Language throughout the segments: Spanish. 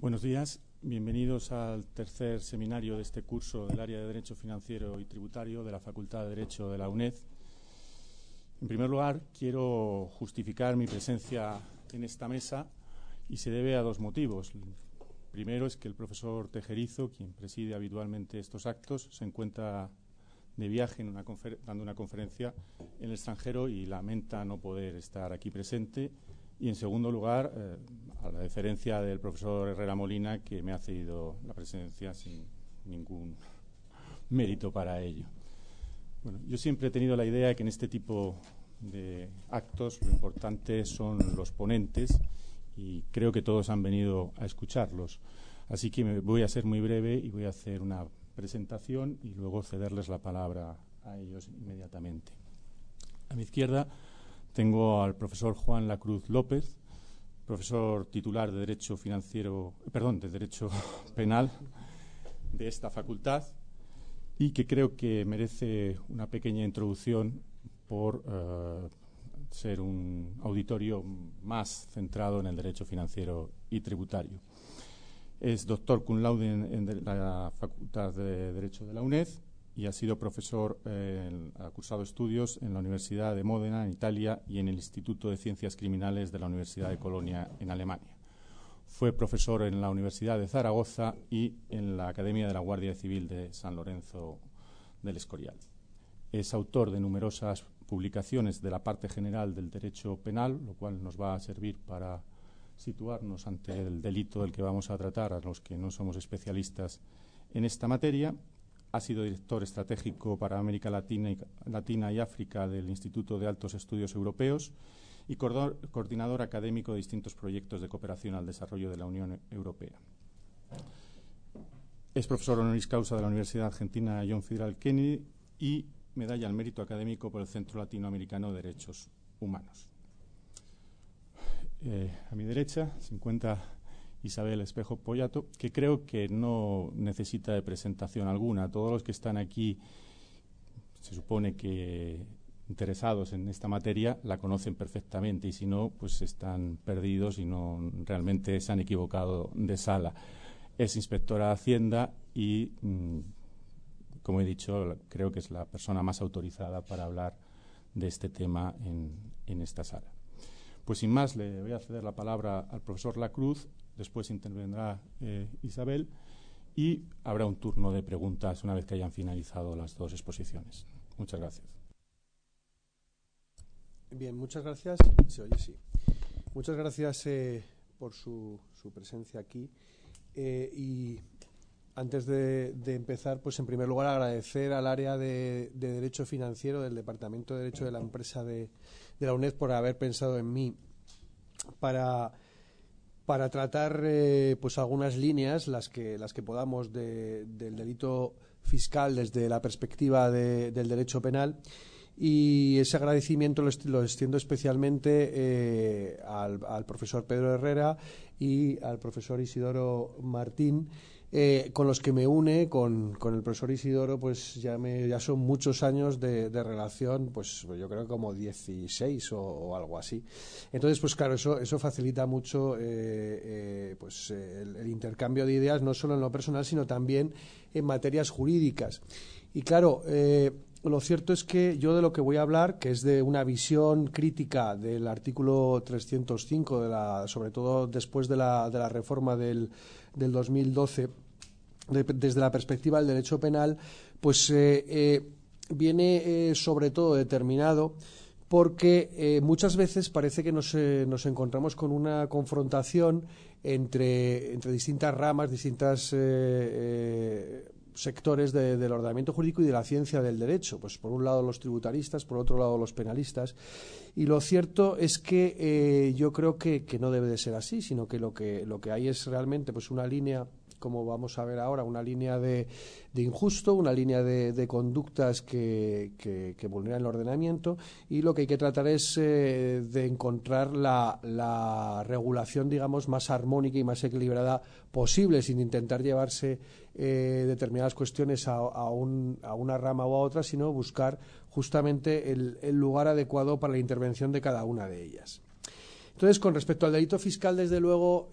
Buenos días, bienvenidos al tercer seminario de este curso del área de Derecho Financiero y Tributario de la Facultad de Derecho de la UNED. En primer lugar, quiero justificar mi presencia en esta mesa y se debe a dos motivos. El primero es que el profesor Tejerizo, quien preside habitualmente estos actos, se encuentra de viaje dando una conferencia en el extranjero y lamenta no poder estar aquí presente. Y, en segundo lugar, a la deferencia del profesor Herrera Molina, que me ha cedido la presencia sin ningún mérito para ello. Bueno, yo siempre he tenido la idea de que en este tipo de actos lo importante son los ponentes y creo que todos han venido a escucharlos. Así que voy a ser muy breve y voy a hacer una presentación y luego cederles la palabra a ellos inmediatamente. A mi izquierda tengo al profesor Juan Lacruz López, profesor titular de Derecho de Derecho Penal de esta facultad y que creo que merece una pequeña introducción por ser un auditorio más centrado en el derecho financiero y tributario. Es doctor cum laude en la Facultad de Derecho de la UNED y ha sido profesor, ha cursado estudios en la Universidad de Módena, en Italia, y en el Instituto de Ciencias Criminales de la Universidad de Colonia, en Alemania. Fue profesor en la Universidad de Zaragoza y en la Academia de la Guardia Civil de San Lorenzo del Escorial. Es autor de numerosas publicaciones de la parte general del derecho penal, lo cual nos va a servir para situarnos ante el delito del que vamos a tratar a los que no somos especialistas en esta materia. Ha sido director estratégico para América Latina y África del Instituto de Altos Estudios Europeos y coordinador académico de distintos proyectos de cooperación al desarrollo de la Unión Europea. Es profesor honoris causa de la Universidad Argentina John F. Kennedy y medalla al mérito académico por el Centro Latinoamericano de Derechos Humanos. A mi derecha se encuentra Isabel Espejo Pollato, que creo que no necesita de presentación alguna. Todos los que están aquí, se supone que interesados en esta materia, la conocen perfectamente y si no, pues están perdidos y no realmente se han equivocado de sala. Es inspectora de Hacienda y, como he dicho, creo que es la persona más autorizada para hablar de este tema en esta sala. Pues sin más, le voy a ceder la palabra al profesor Lacruz, después intervendrá Isabel y habrá un turno de preguntas una vez que hayan finalizado las dos exposiciones. Muchas gracias. Bien, muchas gracias. ¿Se oye? Sí. Muchas gracias por su presencia aquí. Y antes de empezar, pues en primer lugar agradecer al área de Derecho Financiero del Departamento de Derecho de la empresa de la UNED por haber pensado en mí para tratar pues algunas líneas, las que podamos del delito fiscal desde la perspectiva del derecho penal. Y ese agradecimiento lo extiendo especialmente al profesor Pedro Herrera y al profesor Isidoro Martín, con los que me une, con el profesor Isidoro, pues ya son muchos años de relación, pues yo creo que como 16 o algo así. Entonces, pues claro, eso facilita mucho pues el intercambio de ideas, no solo en lo personal, sino también en materias jurídicas. Y claro, lo cierto es que yo de lo que voy a hablar, que es de una visión crítica del artículo 305, sobre todo después de la reforma del 2012, desde la perspectiva del derecho penal, pues viene sobre todo determinado porque muchas veces parece que nos encontramos con una confrontación entre distintas ramas, distintas sectores del ordenamiento jurídico y de la ciencia del derecho. Pues por un lado los tributaristas, por otro lado los penalistas. Y lo cierto es que yo creo que no debe de ser así, sino que lo que hay es realmente pues una línea, como vamos a ver ahora, una línea de injusto, una línea de conductas que vulneran el ordenamiento, y lo que hay que tratar es de encontrar la regulación, digamos, más armónica y más equilibrada posible, sin intentar llevarse determinadas cuestiones a una rama o a otra, sino buscar justamente el lugar adecuado para la intervención de cada una de ellas. Entonces, con respecto al delito fiscal, desde luego,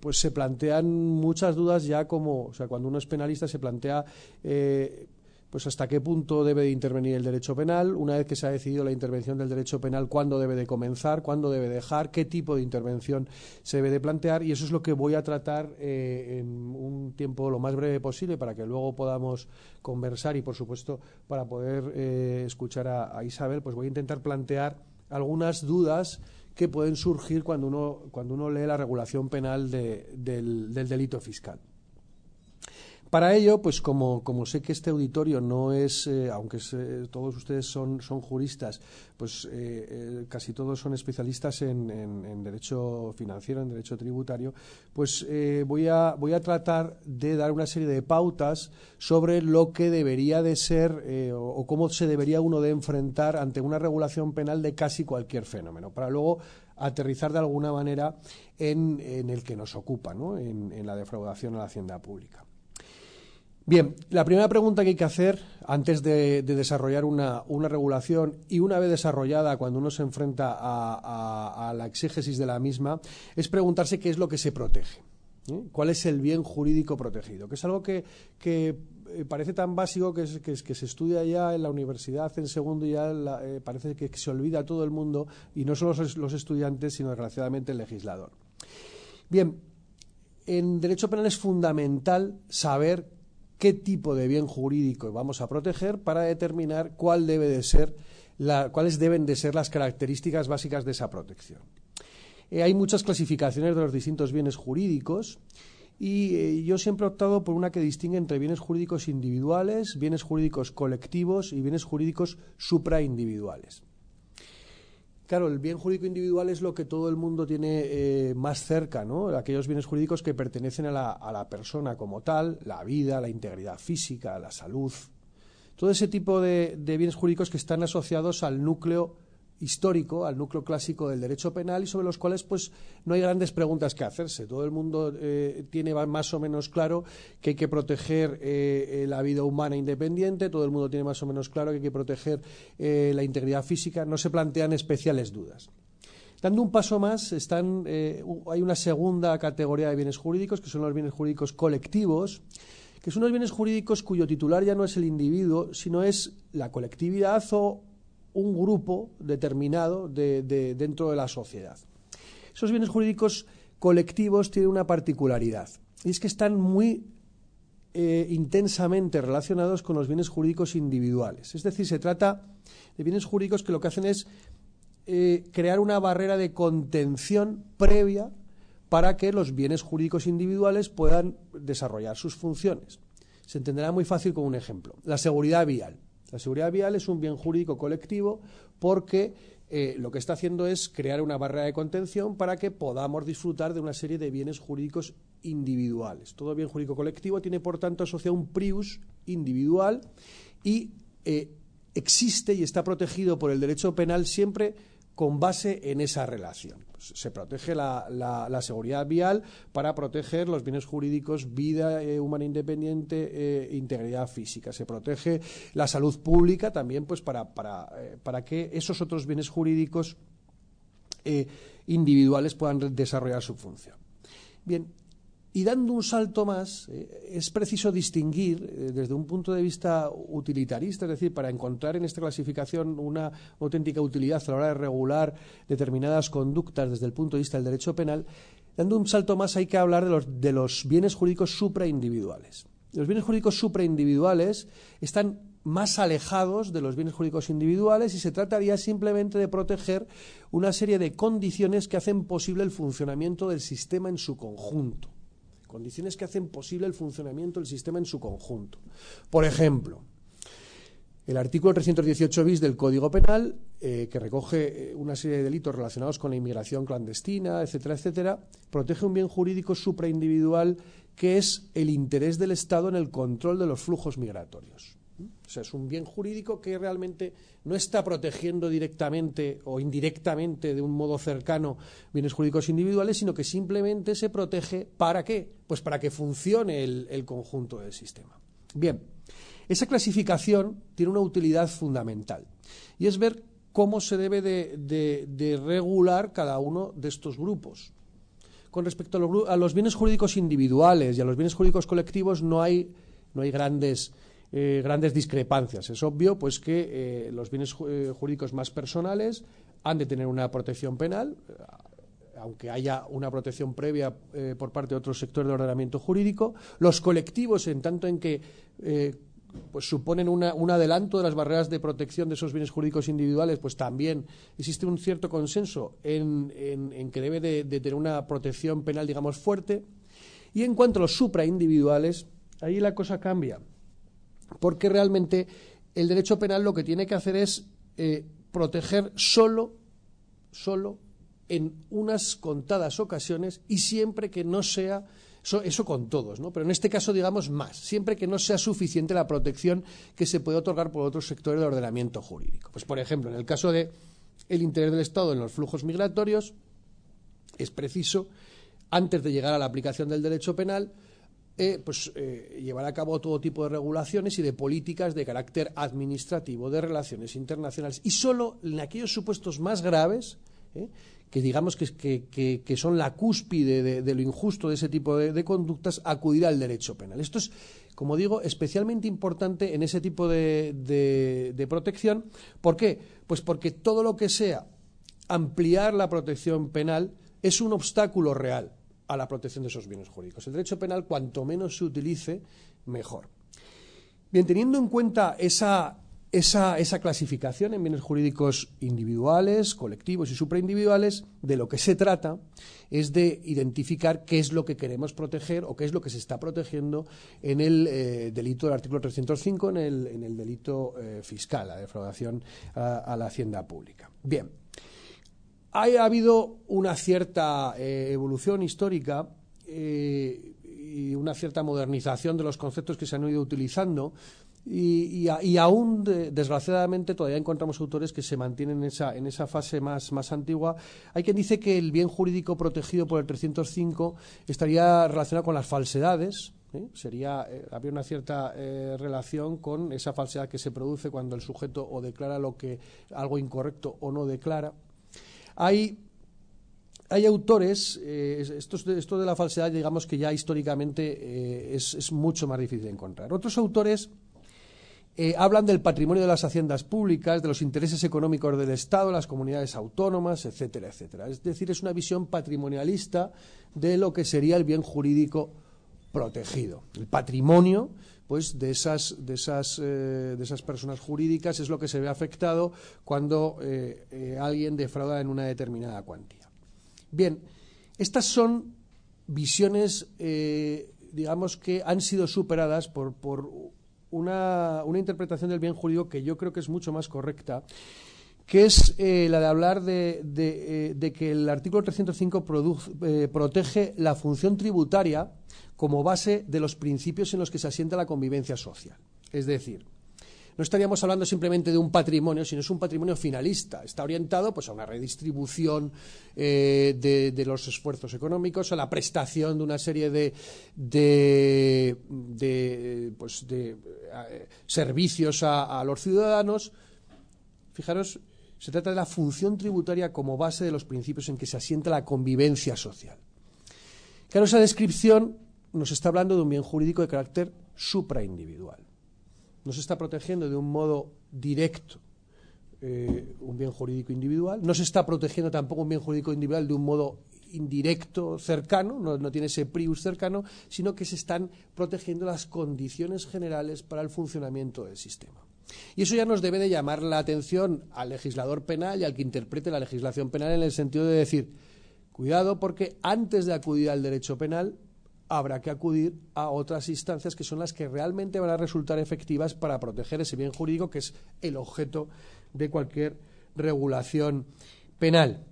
pues se plantean muchas dudas ya como, o sea, cuando uno es penalista se plantea pues hasta qué punto debe de intervenir el derecho penal, una vez que se ha decidido la intervención del derecho penal, cuándo debe de comenzar, cuándo debe dejar, qué tipo de intervención se debe de plantear, y eso es lo que voy a tratar en un tiempo lo más breve posible para que luego podamos conversar y, por supuesto, para poder escuchar a Isabel, pues voy a intentar plantear algunas dudas que pueden surgir cuando uno lee la regulación penal del delito fiscal. Para ello, pues como sé que este auditorio no es, aunque todos ustedes son juristas, pues casi todos son especialistas en derecho financiero, en derecho tributario, pues voy a tratar de dar una serie de pautas sobre lo que debería de ser o cómo se debería uno de enfrentar ante una regulación penal de casi cualquier fenómeno, para luego aterrizar de alguna manera en el que nos ocupa, ¿no? en la defraudación a la hacienda pública. Bien, la primera pregunta que hay que hacer antes de desarrollar una regulación, y una vez desarrollada, cuando uno se enfrenta a la exégesis de la misma, es preguntarse qué es lo que se protege, ¿eh? ¿Cuál es el bien jurídico protegido? Que es algo que parece tan básico que se estudia ya en la universidad en segundo, y ya parece que se olvida a todo el mundo, y no solo los estudiantes, sino desgraciadamente el legislador. Bien, en derecho penal es fundamental saber qué tipo de bien jurídico vamos a proteger para determinar cuáles deben de ser las características básicas de esa protección. Hay muchas clasificaciones de los distintos bienes jurídicos, y yo siempre he optado por una que distingue entre bienes jurídicos individuales, bienes jurídicos colectivos y bienes jurídicos supraindividuales. Claro, el bien jurídico individual es lo que todo el mundo tiene más cerca, ¿no? Aquellos bienes jurídicos que pertenecen a la persona como tal, la vida, la integridad física, la salud. Todo ese tipo de bienes jurídicos que están asociados al núcleo histórico, al núcleo clásico del derecho penal, y sobre los cuales pues no hay grandes preguntas que hacerse. Todo el mundo tiene más o menos claro que hay que proteger la vida humana independiente, todo el mundo tiene más o menos claro que hay que proteger la integridad física, no se plantean especiales dudas. Dando un paso más, hay una segunda categoría de bienes jurídicos, que son los bienes jurídicos colectivos, que son los bienes jurídicos cuyo titular ya no es el individuo, sino es la colectividad o un grupo determinado dentro de la sociedad. Esos bienes jurídicos colectivos tienen una particularidad, y es que están muy intensamente relacionados con los bienes jurídicos individuales. Es decir, se trata de bienes jurídicos que lo que hacen es crear una barrera de contención previa para que los bienes jurídicos individuales puedan desarrollar sus funciones. Se entenderá muy fácil con un ejemplo: la seguridad vial. La seguridad vial es un bien jurídico colectivo porque lo que está haciendo es crear una barrera de contención para que podamos disfrutar de una serie de bienes jurídicos individuales. Todo bien jurídico colectivo tiene, por tanto, asociado un prius individual y existe y está protegido por el derecho penal siempre con base en esa relación. Pues se protege la seguridad vial para proteger los bienes jurídicos vida humana independiente, integridad física. Se protege la salud pública también, pues para que esos otros bienes jurídicos individuales puedan desarrollar su función. Bien, y dando un salto más, es preciso distinguir desde un punto de vista utilitarista, es decir, para encontrar en esta clasificación una auténtica utilidad a la hora de regular determinadas conductas desde el punto de vista del derecho penal. Dando un salto más, hay que hablar de los bienes jurídicos supraindividuales. Los bienes jurídicos supraindividuales están más alejados de los bienes jurídicos individuales, y se trataría simplemente de proteger una serie de condiciones que hacen posible el funcionamiento del sistema en su conjunto. Condiciones que hacen posible el funcionamiento del sistema en su conjunto. Por ejemplo, el artículo 318 bis del Código Penal, que recoge una serie de delitos relacionados con la inmigración clandestina, etcétera, etcétera, protege un bien jurídico supraindividual que es el interés del Estado en el control de los flujos migratorios. O sea, es un bien jurídico que realmente no está protegiendo directamente o indirectamente de un modo cercano bienes jurídicos individuales, sino que simplemente se protege ¿para qué? Pues para que funcione el conjunto del sistema. Bien, esa clasificación tiene una utilidad fundamental, y es ver cómo se debe de regular cada uno de estos grupos. con respecto a los bienes jurídicos individuales y a los bienes jurídicos colectivos no hay grandes discrepancias. Es obvio pues que los bienes jurídicos más personales han de tener una protección penal, aunque haya una protección previa por parte de otros sectores de ordenamiento jurídico. Los colectivos, en tanto en que pues suponen un adelanto de las barreras de protección de esos bienes jurídicos individuales, pues también existe un cierto consenso en que debe de tener una protección penal, digamos, fuerte. Y en cuanto a los supraindividuales, ahí la cosa cambia, porque realmente el derecho penal lo que tiene que hacer es proteger solo en unas contadas ocasiones y siempre que no sea, eso con todos, ¿no? Pero en este caso, digamos, más, siempre que no sea suficiente la protección que se puede otorgar por otros sectores de ordenamiento jurídico. Pues, por ejemplo, en el caso de el interés del Estado en los flujos migratorios, es preciso, antes de llegar a la aplicación del derecho penal, llevar a cabo todo tipo de regulaciones y de políticas de carácter administrativo, de relaciones internacionales, y solo en aquellos supuestos más graves, que digamos que son la cúspide de lo injusto de ese tipo de conductas, acudir al derecho penal. Esto es, como digo, especialmente importante en ese tipo de protección. ¿Por qué? Pues porque todo lo que sea ampliar la protección penal es un obstáculo real a la protección de esos bienes jurídicos. El derecho penal, cuanto menos se utilice, mejor. Bien, teniendo en cuenta esa clasificación en bienes jurídicos individuales, colectivos y supraindividuales, de lo que se trata es de identificar qué es lo que queremos proteger o qué es lo que se está protegiendo en el delito del artículo 305, en el delito fiscal, la defraudación a la hacienda pública. Bien, ha habido una cierta evolución histórica y una cierta modernización de los conceptos que se han ido utilizando. Y aún, desgraciadamente, todavía encontramos autores que se mantienen en esa fase más antigua. Hay quien dice que el bien jurídico protegido por el 305 estaría relacionado con las falsedades. Habría una cierta relación con esa falsedad que se produce cuando el sujeto o declara algo incorrecto o no declara. Hay autores, esto de la falsedad, digamos que ya históricamente es mucho más difícil de encontrar. Otros autores hablan del patrimonio de las haciendas públicas, de los intereses económicos del Estado, las comunidades autónomas, etcétera, etcétera. Es decir, es una visión patrimonialista de lo que sería el bien jurídico protegido. El patrimonio, pues, de esas personas jurídicas es lo que se ve afectado cuando alguien defrauda en una determinada cuantía. Bien, estas son visiones, digamos, que han sido superadas por una interpretación del bien jurídico que yo creo que es mucho más correcta, que es la de hablar de que el artículo 305 protege la función tributaria como base de los principios en los que se asienta la convivencia social. Es decir, no estaríamos hablando simplemente de un patrimonio, sino es un patrimonio finalista. Está orientado, pues, a una redistribución de los esfuerzos económicos, a la prestación de una serie de servicios a los ciudadanos. Fijaros, se trata de la función tributaria como base de los principios en que se asienta la convivencia social. Claro, esa descripción nos está hablando de un bien jurídico de carácter supraindividual. No se está protegiendo de un modo directo un bien jurídico individual, no se está protegiendo tampoco un bien jurídico individual de un modo indirecto, cercano, no tiene ese prius cercano, sino que se están protegiendo las condiciones generales para el funcionamiento del sistema. Y eso ya nos debe de llamar la atención al legislador penal y al que interprete la legislación penal, en el sentido de decir, cuidado, porque antes de acudir al derecho penal habrá que acudir a otras instancias que son las que realmente van a resultar efectivas para proteger ese bien jurídico que es el objeto de cualquier regulación penal.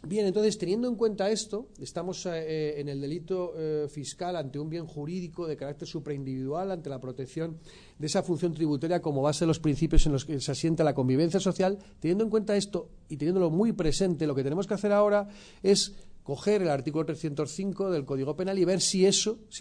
Bien, entonces, teniendo en cuenta esto, estamos en el delito fiscal ante un bien jurídico de carácter supraindividual, ante la protección de esa función tributaria como base de los principios en los que se asienta la convivencia social. Teniendo en cuenta esto y teniéndolo muy presente, lo que tenemos que hacer ahora es coger el artículo 305 del Código Penal y ver si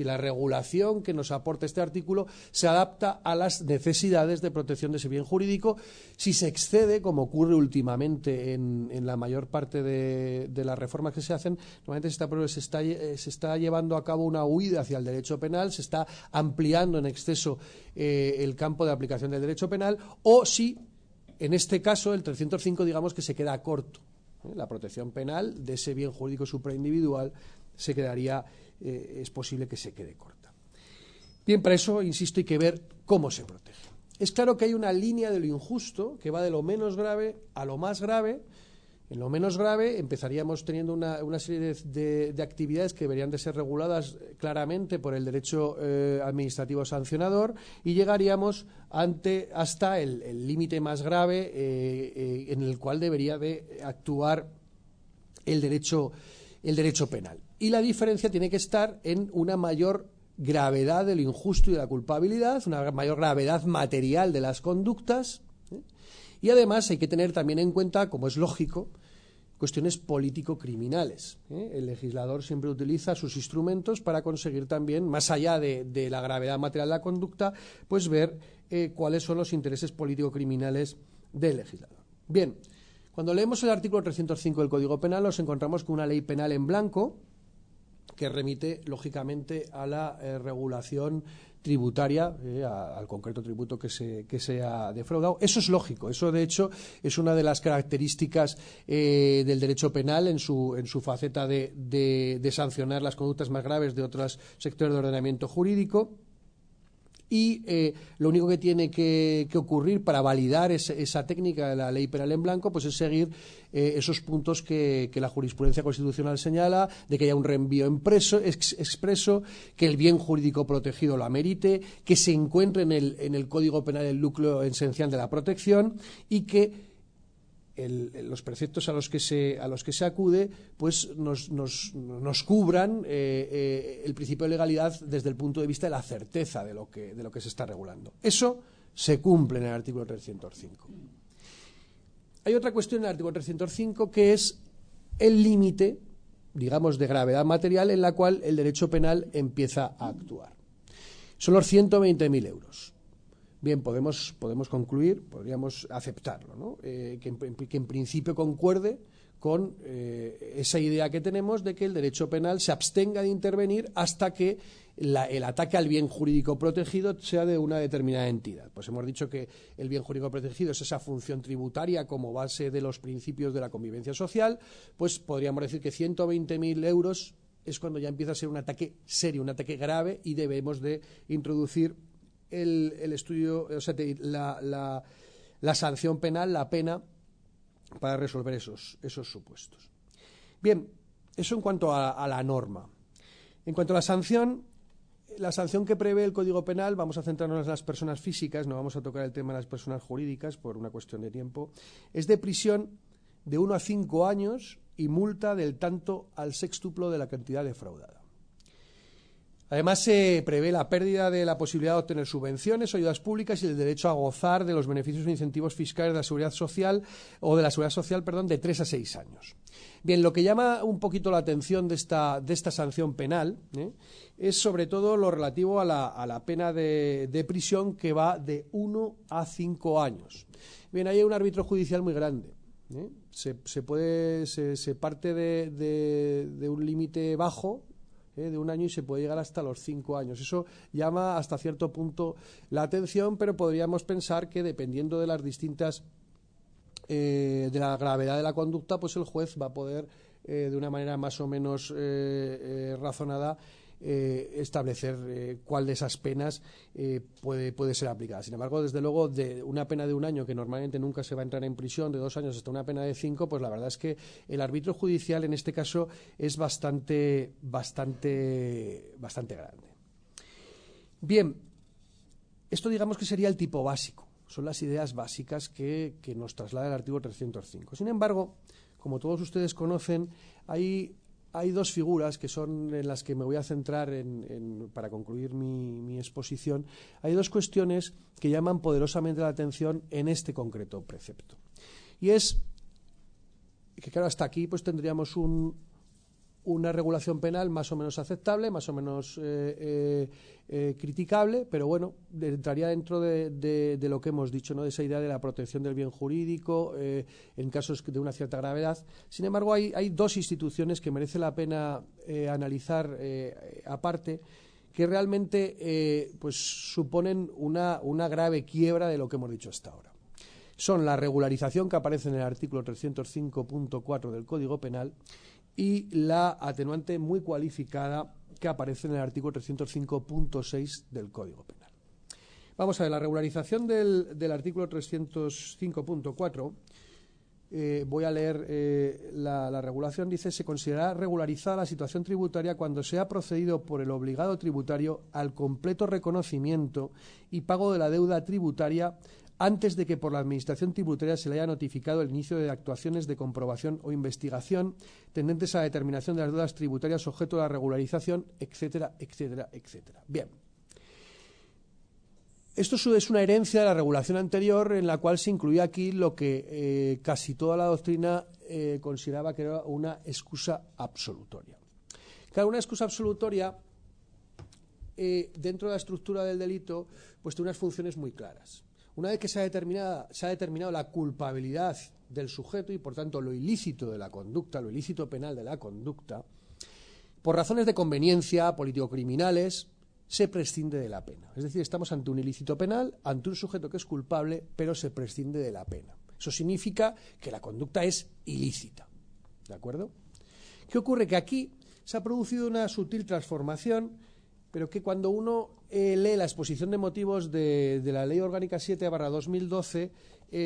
la regulación que nos aporta este artículo se adapta a las necesidades de protección de ese bien jurídico, si se excede, como ocurre últimamente en la mayor parte de las reformas que se hacen. Normalmente se está llevando a cabo una huida hacia el derecho penal, se está ampliando en exceso el campo de aplicación del derecho penal, o si, en este caso, el 305, digamos que se queda corto. La protección penal de ese bien jurídico supraindividual es posible que se quede corta. Bien, para eso, insisto, hay que ver cómo se protege. Es claro que hay una línea de lo injusto que va de lo menos grave a lo más grave. En lo menos grave empezaríamos teniendo una serie de actividades que deberían de ser reguladas claramente por el derecho administrativo sancionador, y llegaríamos hasta el límite más grave en el cual debería de actuar el derecho penal. Y la diferencia tiene que estar en una mayor gravedad de lo injusto y de la culpabilidad, una mayor gravedad material de las conductas. Y además hay que tener también en cuenta, como es lógico, cuestiones político-criminales. El legislador siempre utiliza sus instrumentos para conseguir también, más allá de la gravedad material de la conducta, pues ver cuáles son los intereses político-criminales del legislador. Bien, cuando leemos el artículo 305 del Código Penal nos encontramos con una ley penal en blanco que remite, lógicamente, a la regulación tributaria, al concreto tributo que se ha defraudado. Eso es lógico, eso de hecho es una de las características del derecho penal en su faceta de sancionar las conductas más graves de otros sectores de ordenamiento jurídico. Y lo único que tiene que ocurrir para validar esa técnica de la ley penal en blanco, pues es seguir esos puntos que la jurisprudencia constitucional señala, de que haya un reenvío expreso, que el bien jurídico protegido lo amerite, que se encuentre en el Código Penal el núcleo esencial de la protección, y que los preceptos a los que se acude pues nos cubran el principio de legalidad desde el punto de vista de la certeza de lo que se está regulando. Eso se cumple en el artículo 305. Hay otra cuestión en el artículo 305 que es el límite, digamos, de gravedad material en la cual el derecho penal empieza a actuar. Son los 120.000 euros. Bien, podemos concluir, podríamos aceptarlo, ¿no? Que en principio concuerde con esa idea que tenemos de que el derecho penal se abstenga de intervenir hasta que el ataque al bien jurídico protegido sea de una determinada entidad. Pues hemos dicho que el bien jurídico protegido es esa función tributaria como base de los principios de la convivencia social. Pues podríamos decir que 120.000 euros es cuando ya empieza a ser un ataque serio, un ataque grave, y debemos de introducir el estudio, o sea, la sanción penal, la pena, para resolver esos supuestos. Bien, eso en cuanto a la norma. En cuanto a la sanción que prevé el Código Penal, vamos a centrarnos en las personas físicas, no vamos a tocar el tema de las personas jurídicas por una cuestión de tiempo. Es de prisión de 1 a 5 años y multa del tanto al sextuplo de la cantidad defraudada. Además, se prevé la pérdida de la posibilidad de obtener subvenciones o ayudas públicas y el derecho a gozar de los beneficios e incentivos fiscales de la seguridad social de 3 a 6 años. Bien, lo que llama un poquito la atención de esta sanción penal es sobre todo lo relativo a la pena de prisión, que va de 1 a 5 años. Bien, ahí hay un árbitro judicial muy grande. Se parte de un límite bajo, de 1 año, y se puede llegar hasta los 5 años. Eso llama hasta cierto punto la atención, pero podríamos pensar que dependiendo de las distintas de la gravedad de la conducta, pues el juez va a poder de una manera más o menos razonada establecer cuál de esas penas puede ser aplicada. Sin embargo, desde luego, de una pena de 1 año, que normalmente nunca se va a entrar en prisión, de 2 años hasta una pena de 5, pues la verdad es que el árbitro judicial en este caso es bastante grande. Bien, esto digamos que sería el tipo básico, son las ideas básicas que nos traslada el artículo 305. Sin embargo, como todos ustedes conocen, hay 2 figuras que son en las que me voy a centrar para concluir mi exposición. Hay 2 cuestiones que llaman poderosamente la atención en este concreto precepto. Y es que, claro, hasta aquí pues tendríamos un una regulación penal más o menos aceptable, más o menos criticable, pero bueno, entraría dentro de lo que hemos dicho, ¿no? De esa idea de la protección del bien jurídico en casos de una cierta gravedad. Sin embargo, hay dos instituciones que merece la pena analizar aparte, que realmente pues suponen una grave quiebra de lo que hemos dicho hasta ahora. Son la regularización que aparece en el artículo 305.4 del Código Penal y la atenuante muy cualificada que aparece en el artículo 305.6 del Código Penal. Vamos a ver, la regularización del artículo 305.4, voy a leer la regulación, dice: se considerará regularizada la situación tributaria cuando se ha procedido por el obligado tributario al completo reconocimiento y pago de la deuda tributaria antes de que por la Administración tributaria se le haya notificado el inicio de actuaciones de comprobación o investigación tendentes a la determinación de las deudas tributarias objeto de la regularización, etcétera, etcétera, etcétera. Bien. Esto es una herencia de la regulación anterior, en la cual se incluía aquí lo que casi toda la doctrina consideraba que era una excusa absolutoria. Claro, una excusa absolutoria, dentro de la estructura del delito, pues tiene unas funciones muy claras. Una vez que se ha determinado la culpabilidad del sujeto y, por tanto, lo ilícito de la conducta, lo ilícito penal de la conducta, por razones de conveniencia político-criminales, se prescinde de la pena. Es decir, estamos ante un ilícito penal, ante un sujeto que es culpable, pero se prescinde de la pena. Eso significa que la conducta es ilícita. ¿De acuerdo? ¿Qué ocurre? Que aquí se ha producido una sutil transformación, pero que cuando uno lee la exposición de motivos de la Ley Orgánica 7/2012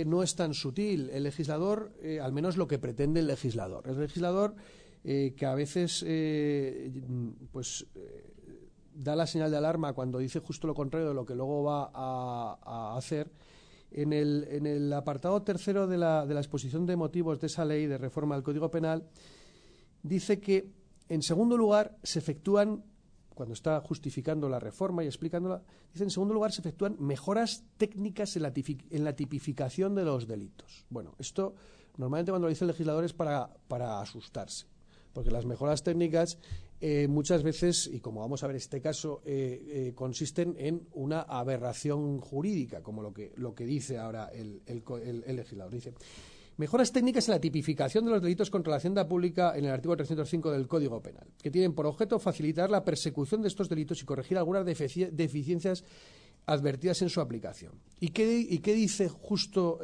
no es tan sutil. El legislador, al menos lo que pretende el legislador. El legislador que a veces da la señal de alarma cuando dice justo lo contrario de lo que luego va a hacer. En el apartado tercero de la exposición de motivos de esa ley de reforma del Código Penal, dice que, en segundo lugar, se efectúan, cuando está justificando la reforma y explicándola, dice: en segundo lugar, se efectúan mejoras técnicas en la tipificación de los delitos. Bueno, esto normalmente cuando lo dice el legislador es para asustarse, porque las mejoras técnicas muchas veces, y como vamos a ver en este caso, consisten en una aberración jurídica, como lo que dice ahora el legislador. Dice: mejoras técnicas en la tipificación de los delitos contra la hacienda pública en el artículo 305 del Código Penal, que tienen por objeto facilitar la persecución de estos delitos y corregir algunas deficiencias advertidas en su aplicación. ¿Y qué dice justo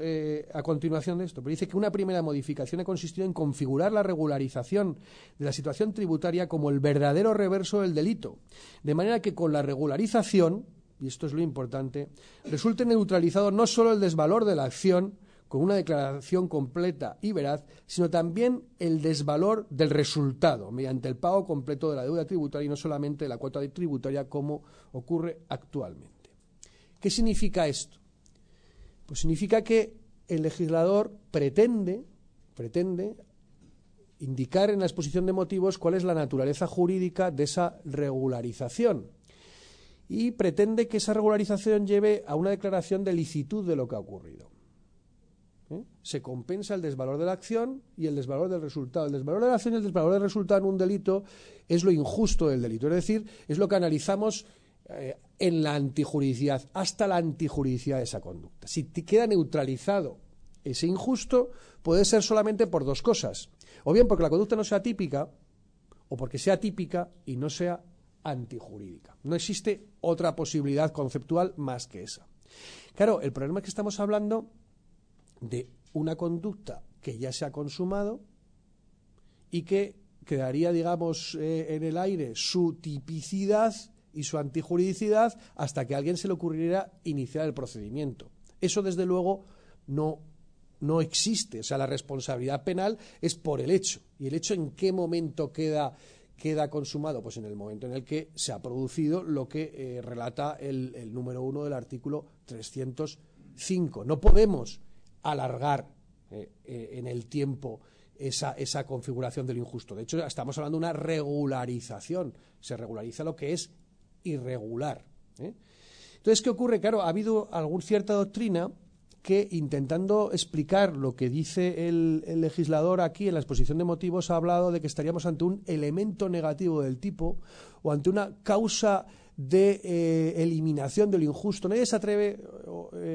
a continuación de esto? Pero dice que una primera modificación ha consistido en configurar la regularización de la situación tributaria como el verdadero reverso del delito, de manera que con la regularización, y esto es lo importante, resulte neutralizado no solo el desvalor de la acción con una declaración completa y veraz, sino también el desvalor del resultado mediante el pago completo de la deuda tributaria y no solamente de la cuota tributaria como ocurre actualmente. ¿Qué significa esto? Pues significa que el legislador pretende indicar en la exposición de motivos cuál es la naturaleza jurídica de esa regularización y pretende que esa regularización lleve a una declaración de licitud de lo que ha ocurrido. Se compensa el desvalor de la acción y el desvalor del resultado. El desvalor de la acción y el desvalor del resultado en un delito es lo injusto del delito, es decir, es lo que analizamos en la antijuridicidad, hasta la antijuridicidad de esa conducta. Si te queda neutralizado ese injusto, puede ser solamente por dos cosas: o bien porque la conducta no sea típica, o porque sea típica y no sea antijurídica. No existe otra posibilidad conceptual más que esa. Claro, el problema es que estamos hablando de una conducta que ya se ha consumado y que quedaría, digamos, en el aire su tipicidad y su antijuridicidad hasta que a alguien se le ocurriera iniciar el procedimiento. Eso, desde luego, no existe. O sea, la responsabilidad penal es por el hecho. ¿Y el hecho en qué momento queda consumado? Pues en el momento en el que se ha producido lo que relata el número 1 del artículo 305. No podemos alargar en el tiempo esa configuración del injusto. De hecho, estamos hablando de una regularización. Se regulariza lo que es irregular. Entonces, ¿qué ocurre? Claro, ha habido cierta doctrina que, intentando explicar lo que dice el legislador aquí en la exposición de motivos, ha hablado de que estaríamos ante un elemento negativo del tipo o ante una causa de eliminación de lo injusto. Nadie se atreve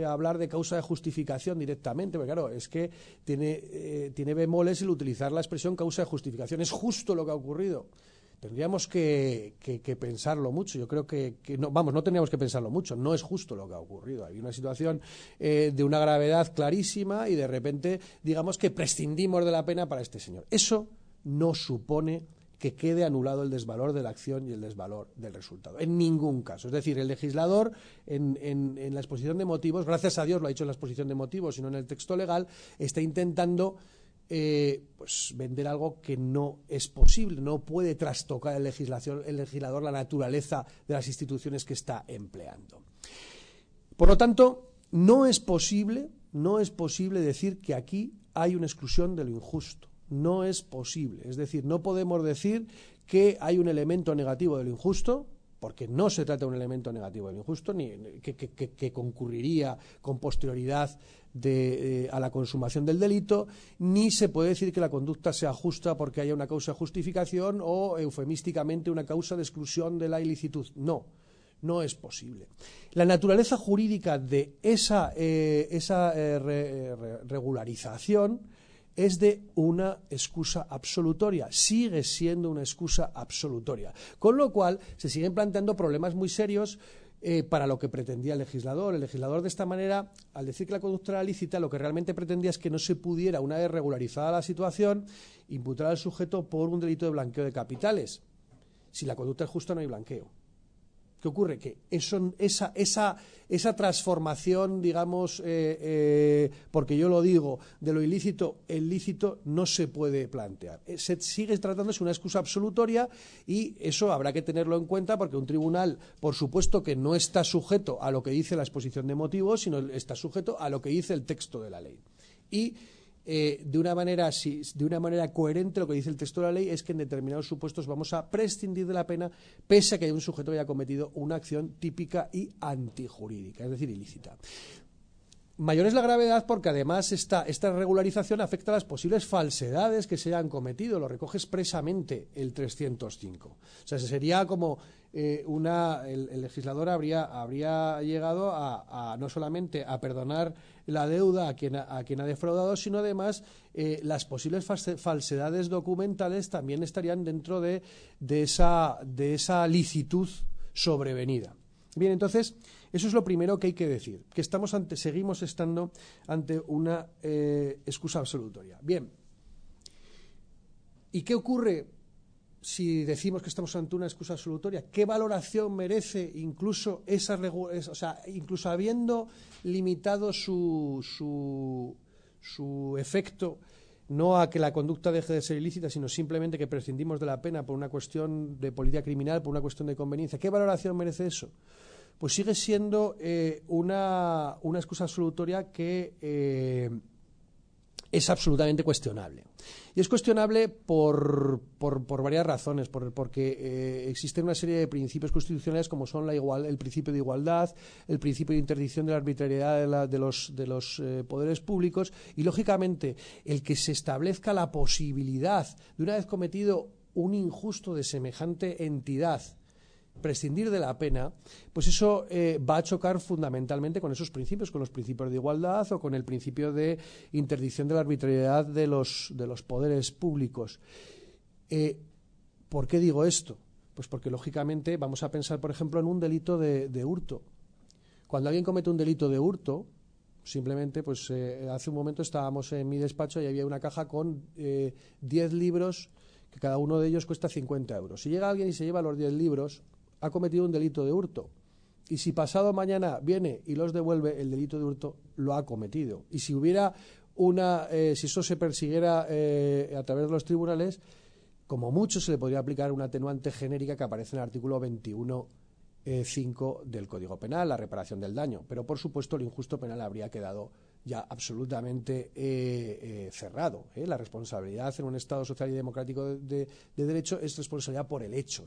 a hablar de causa de justificación directamente, porque claro, es que tiene bemoles el utilizar la expresión causa de justificación. Es justo lo que ha ocurrido. Tendríamos que pensarlo mucho. Yo creo que no, no tendríamos que pensarlo mucho. No es justo lo que ha ocurrido. Hay una situación de una gravedad clarísima y de repente digamos que prescindimos de la pena para este señor. Eso no supone que quede anulado el desvalor de la acción y el desvalor del resultado. En ningún caso. Es decir, el legislador en la exposición de motivos, gracias a Dios lo ha dicho en la exposición de motivos y no en el texto legal, está intentando pues vender algo que no es posible. No puede trastocar el legislador la naturaleza de las instituciones que está empleando. Por lo tanto, no es posible decir que aquí hay una exclusión de lo injusto. No es posible. Es decir, no podemos decir que hay un elemento negativo de lo injusto, porque no se trata de un elemento negativo de lo injusto, ni que concurriría con posterioridad a la consumación del delito, ni se puede decir que la conducta sea justa porque haya una causa de justificación o, eufemísticamente, una causa de exclusión de la ilicitud. No es posible. La naturaleza jurídica de esa regularización es de una excusa absolutoria, sigue siendo una excusa absolutoria, con lo cual se siguen planteando problemas muy serios para lo que pretendía el legislador. El legislador, de esta manera, al decir que la conducta era lícita, lo que realmente pretendía es que no se pudiera, una vez regularizada la situación, imputar al sujeto por un delito de blanqueo de capitales. Si la conducta es justa, no hay blanqueo. ¿Qué ocurre? Que esa transformación, digamos, porque yo lo digo, de lo ilícito, el lícito no se puede plantear. Se sigue tratándose una excusa absolutoria y eso habrá que tenerlo en cuenta porque un tribunal, por supuesto que no está sujeto a lo que dice la exposición de motivos, sino está sujeto a lo que dice el texto de la ley. Y de una manera coherente, lo que dice el texto de la ley es que en determinados supuestos vamos a prescindir de la pena pese a que un sujeto haya cometido una acción típica y antijurídica, es decir, ilícita. Mayor es la gravedad porque además esta regularización afecta a las posibles falsedades que se hayan cometido, lo recoge expresamente el 305. O sea, sería como el legislador habría llegado a no solamente a perdonar la deuda a quien ha defraudado, sino además las posibles falsedades documentales también estarían dentro de esa licitud sobrevenida. Bien, entonces, eso es lo primero que hay que decir, que seguimos estando ante una excusa absolutoria. Bien, ¿y qué ocurre si decimos que estamos ante una excusa absolutoria? ¿Qué valoración merece incluso incluso habiendo limitado su efecto no a que la conducta deje de ser ilícita, sino simplemente que prescindimos de la pena por una cuestión de política criminal, por una cuestión de conveniencia? ¿Qué valoración merece eso? Pues sigue siendo una excusa absolutoria que es absolutamente cuestionable. Y es cuestionable por varias razones, porque existen una serie de principios constitucionales como son el principio de igualdad, el principio de interdicción de la arbitrariedad de los poderes públicos y, lógicamente, el que se establezca la posibilidad de, una vez cometido un injusto de semejante entidad, prescindir de la pena, pues eso va a chocar fundamentalmente con esos principios, con los principios de igualdad o con el principio de interdicción de la arbitrariedad de los poderes públicos. ¿Por qué digo esto? Pues porque, lógicamente, vamos a pensar, por ejemplo, en un delito de hurto. Cuando alguien comete un delito de hurto, simplemente, pues hace un momento estábamos en mi despacho y había una caja con 10 libros, que cada uno de ellos cuesta 50 euros. Si llega alguien y se lleva los 10 libros, ha cometido un delito de hurto. Y si pasado mañana viene y los devuelve, el delito de hurto lo ha cometido. Y si hubiera si eso se persiguiera a través de los tribunales, como mucho se le podría aplicar una atenuante genérica que aparece en el artículo 21.5 del Código Penal, la reparación del daño. Pero, por supuesto, el injusto penal habría quedado ya absolutamente cerrado. La responsabilidad en un Estado social y democrático de derecho es responsabilidad por el hecho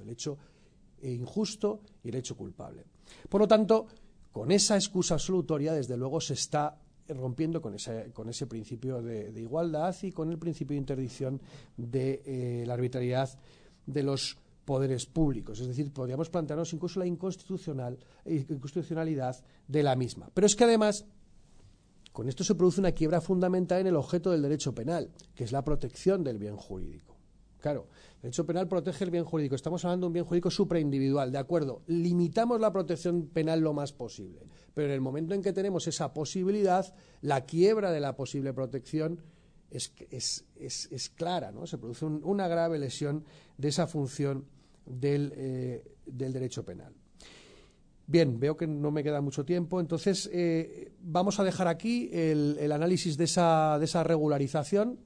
injusto y el hecho culpable. Por lo tanto, con esa excusa absolutoria, desde luego, se está rompiendo con ese principio de igualdad y con el principio de interdicción de la arbitrariedad de los poderes públicos. Es decir, podríamos plantearnos incluso la inconstitucionalidad de la misma. Pero es que además, con esto se produce una quiebra fundamental en el objeto del derecho penal, que es la protección del bien jurídico. Claro, el derecho penal protege el bien jurídico. Estamos hablando de un bien jurídico supraindividual, de acuerdo. Limitamos la protección penal lo más posible. Pero en el momento en que tenemos esa posibilidad, la quiebra de la posible protección es clara, ¿no? Se produce una grave lesión de esa función del derecho penal. Bien, veo que no me queda mucho tiempo, entonces vamos a dejar aquí el análisis de esa regularización.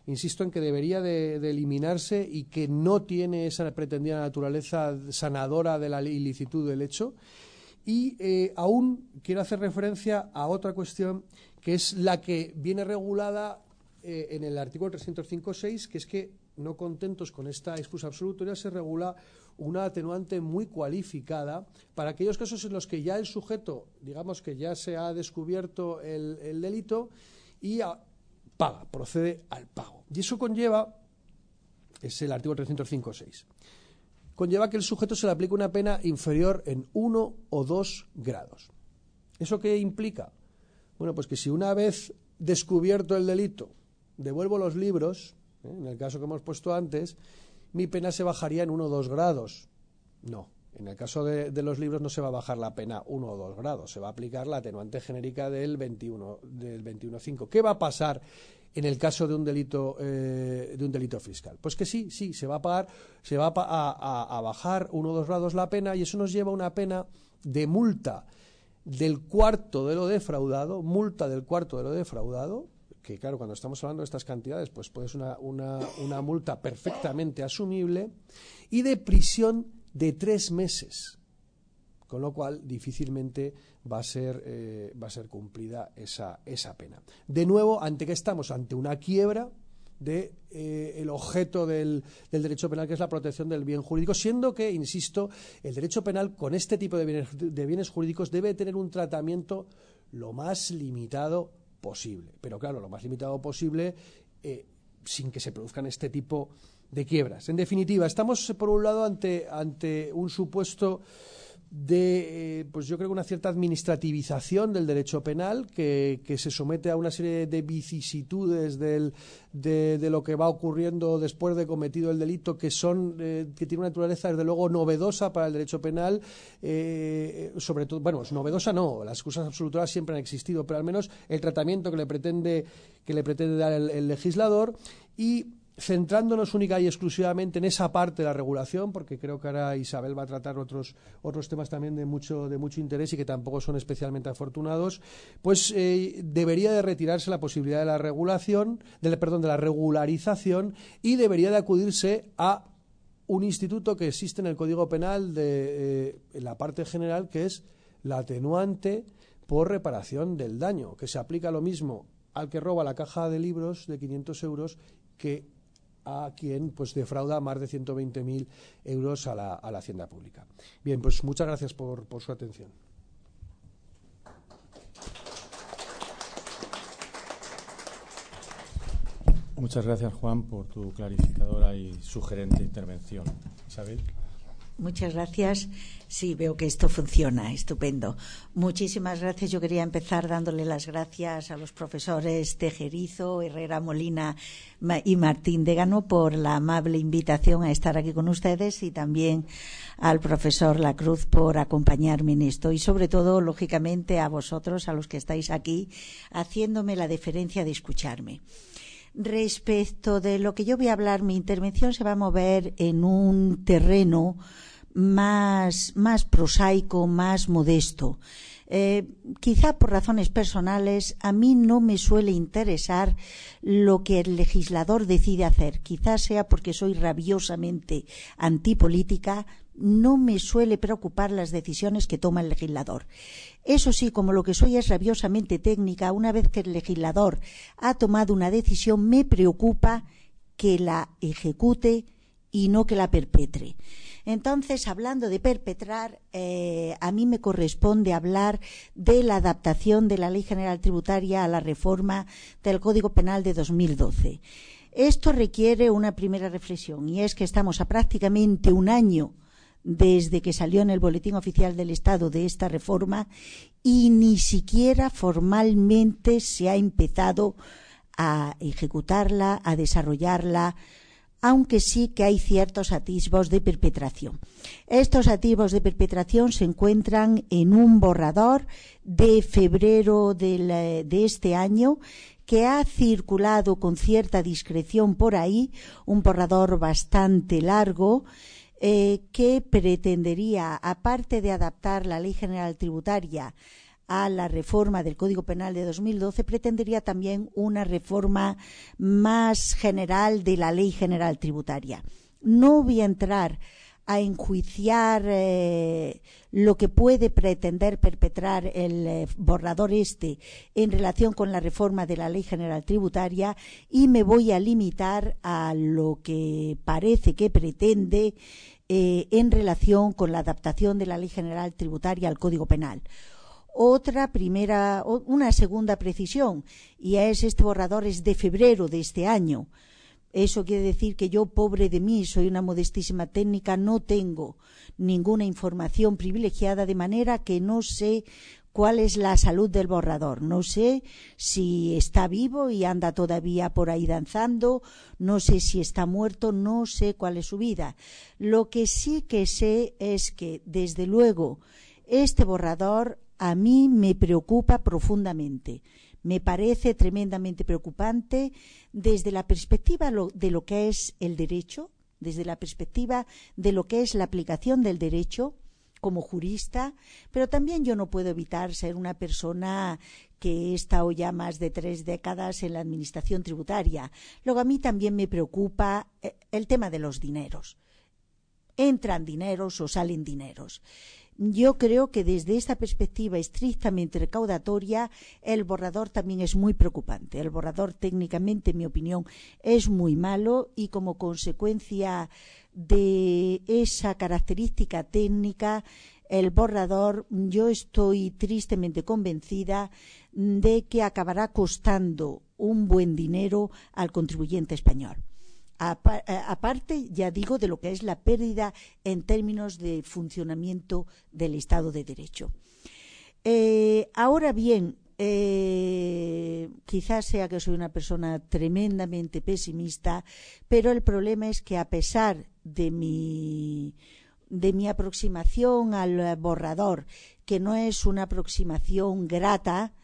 Insisto en que debería de eliminarse y que no tiene esa pretendida naturaleza sanadora de la ilicitud del hecho. Y aún quiero hacer referencia a otra cuestión que es la que viene regulada en el artículo 305.6, que es que, no contentos con esta excusa absolutoria, se regula una atenuante muy cualificada para aquellos casos en los que ya el sujeto, digamos que ya se ha descubierto el delito y paga, procede al pago. Y eso conlleva, es el artículo 305.6, conlleva que el sujeto se le aplique una pena inferior en 1 o 2 grados. ¿Eso qué implica? Bueno, pues que si una vez descubierto el delito devuelvo los libros, en el caso que hemos puesto antes, mi pena se bajaría en 1 o 2 grados. No, en el caso de los libros no se va a bajar la pena 1 o 2 grados, se va a aplicar la atenuante genérica del 21.5. ¿Qué va a pasar en el caso de un delito fiscal? Pues que sí, se va a bajar 1 o 2 grados la pena, y eso nos lleva a una pena de multa del cuarto de lo defraudado, que claro, cuando estamos hablando de estas cantidades, pues puede ser una multa perfectamente asumible, y de prisión de 3 meses, con lo cual difícilmente va a ser cumplida esa pena. De nuevo, ¿ante qué estamos? Ante una quiebra de el objeto del derecho penal, que es la protección del bien jurídico, siendo que, insisto, el derecho penal con este tipo de bienes jurídicos debe tener un tratamiento lo más limitado posible. Pero claro, lo más limitado posible sin que se produzcan este tipo de quiebras. En definitiva, estamos por un lado ante un supuesto de, pues yo creo que una cierta administrativización del derecho penal que se somete a una serie de vicisitudes de lo que va ocurriendo después de cometido el delito, que tiene una naturaleza desde luego novedosa para el derecho penal, sobre todo, bueno, es novedosa no, las excusas absolutorias siempre han existido, pero al menos el tratamiento que le pretende dar el legislador, y centrándonos única y exclusivamente en esa parte de la regulación, porque creo que ahora Isabel va a tratar otros temas también de mucho interés y que tampoco son especialmente afortunados, pues debería de retirarse la posibilidad de la regularización, y debería de acudirse a un instituto que existe en el Código Penal en la parte general, que es la atenuante por reparación del daño, que se aplica lo mismo al que roba la caja de libros de 500 euros que a quien pues defrauda más de 120.000 euros a la hacienda pública. Bien, pues muchas gracias por su atención. Muchas gracias, Juan, por tu clarificadora y sugerente intervención. Isabel. Muchas gracias. Sí, veo que esto funciona, estupendo. Muchísimas gracias. Yo quería empezar dándole las gracias a los profesores Tejerizo, Herrera Molina y Martín Dégano por la amable invitación a estar aquí con ustedes, y también al profesor Lacruz por acompañarme en esto, y sobre todo, lógicamente, a vosotros, a los que estáis aquí, haciéndome la deferencia de escucharme. Respecto de lo que yo voy a hablar, mi intervención se va a mover en un terreno más prosaico, más modesto. Quizá por razones personales, a mí no me suele interesar lo que el legislador decide hacer. Quizás sea porque soy rabiosamente antipolítica, no me suele preocupar las decisiones que toma el legislador. Eso sí, como lo que soy es rabiosamente técnica, una vez que el legislador ha tomado una decisión, me preocupa que la ejecute y no que la perpetre. Entonces, hablando de perpetrar, a mí me corresponde hablar de la adaptación de la Ley General Tributaria a la reforma del Código Penal de 2012. Esto requiere una primera reflexión, y es que estamos a prácticamente un año desde que salió en el Boletín Oficial del Estado de esta reforma y ni siquiera formalmente se ha empezado a ejecutarla, a desarrollarla, aunque sí que hay ciertos atisbos de perpetración. Estos atisbos de perpetración se encuentran en un borrador de febrero de este año que ha circulado con cierta discreción por ahí, un borrador bastante largo, que pretendería, aparte de adaptar la Ley General Tributaria a la reforma del Código Penal de 2012, pretendería también una reforma más general de la Ley General Tributaria. No voy a entrar a enjuiciar lo que puede pretender perpetrar el borrador en relación con la reforma de la Ley General Tributaria, y me voy a limitar a lo que parece que pretende en relación con la adaptación de la Ley General Tributaria al Código Penal. Una segunda precisión, y este borrador es de febrero de este año. Eso quiere decir que yo, pobre de mí, soy una modestísima técnica, no tengo ninguna información privilegiada, de manera que no sé cuál es la salud del borrador. No sé si está vivo y anda todavía por ahí danzando, no sé si está muerto, no sé cuál es su vida. Lo que sí que sé es que, desde luego, este borrador a mí me preocupa profundamente. Me parece tremendamente preocupante desde la perspectiva de lo que es el derecho, desde la perspectiva de lo que es la aplicación del derecho como jurista, pero también yo no puedo evitar ser una persona que he estado ya más de 3 décadas en la administración tributaria. Luego, a mí también me preocupa el tema de los dineros. ¿Entran dineros o salen dineros? Yo creo que desde esta perspectiva estrictamente recaudatoria, el borrador también es muy preocupante. El borrador, técnicamente, en mi opinión, es muy malo, y como consecuencia de esa característica técnica, el borrador, yo estoy tristemente convencida de que acabará costando un buen dinero al contribuyente español. Aparte, ya digo, de lo que es la pérdida en términos de funcionamiento del Estado de Derecho. Ahora bien, quizás sea que soy una persona tremendamente pesimista, pero el problema es que, a pesar de mi aproximación al borrador, que no es una aproximación grata,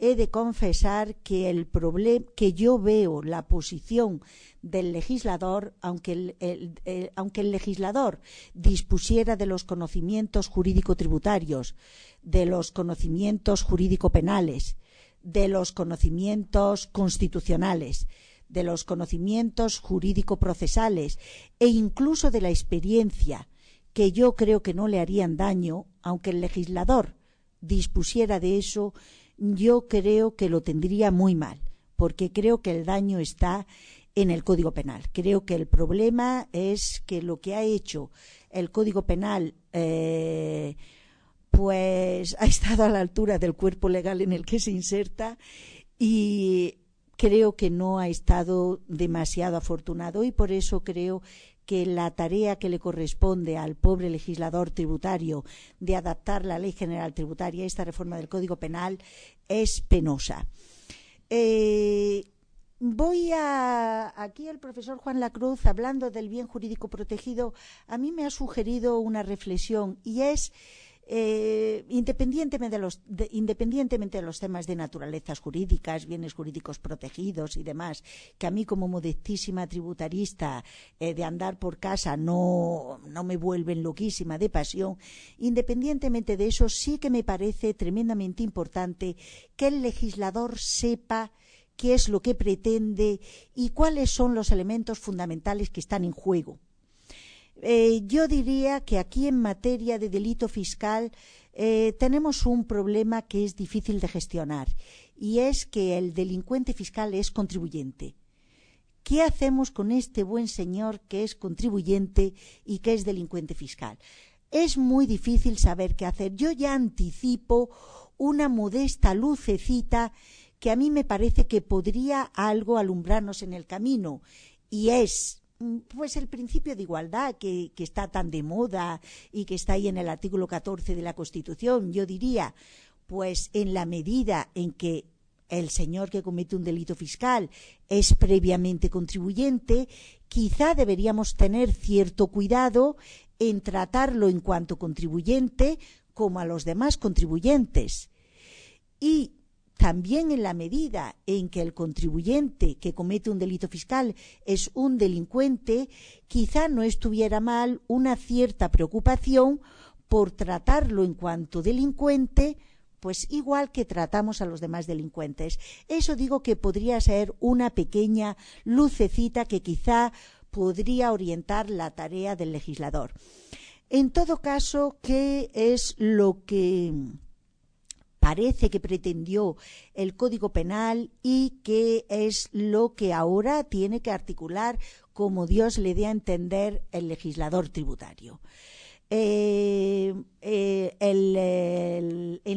he de confesar que que yo veo la posición del legislador, aunque el legislador dispusiera de los conocimientos jurídico-tributarios, de los conocimientos jurídico-penales, de los conocimientos constitucionales, de los conocimientos jurídico-procesales e incluso de la experiencia, que yo creo que no le harían daño, aunque el legislador dispusiera de eso, yo creo que lo tendría muy mal, porque creo que el daño está en el Código Penal. Creo que el problema es que lo que ha hecho el Código Penal pues ha estado a la altura del cuerpo legal en el que se inserta, y creo que no ha estado demasiado afortunado, y por eso creo que la tarea que le corresponde al pobre legislador tributario de adaptar la Ley General Tributaria a esta reforma del Código Penal es penosa. Aquí el profesor Juan Lacruz, hablando del bien jurídico protegido, a mí me ha sugerido una reflexión, y es independientemente de los temas de naturalezas jurídicas, bienes jurídicos protegidos y demás, que a mí, como modestísima tributarista de andar por casa, no me vuelven loquísima de pasión, independientemente de eso, sí que me parece tremendamente importante que el legislador sepa qué es lo que pretende y cuáles son los elementos fundamentales que están en juego. Yo diría que aquí, en materia de delito fiscal, tenemos un problema que es difícil de gestionar, y es que el delincuente fiscal es contribuyente, ¿qué hacemos con este buen señor que es contribuyente y que es delincuente fiscal? Es muy difícil saber qué hacer. Yo ya anticipo una modesta lucecita que a mí me parece que podría algo alumbrarnos en el camino, y es pues el principio de igualdad que está tan de moda y que está ahí en el artículo 14 de la Constitución. Yo diría, pues en la medida en que el señor que comete un delito fiscal es previamente contribuyente, quizá deberíamos tener cierto cuidado en tratarlo en cuanto contribuyente como a los demás contribuyentes. Y también en la medida en que el contribuyente que comete un delito fiscal es un delincuente, quizá no estuviera mal una cierta preocupación por tratarlo en cuanto delincuente, pues igual que tratamos a los demás delincuentes. Eso digo que podría ser una pequeña lucecita que quizá podría orientar la tarea del legislador. En todo caso, ¿qué es lo que parece que pretendió el Código Penal y qué es lo que ahora tiene que articular como Dios le dé a entender el legislador tributario? En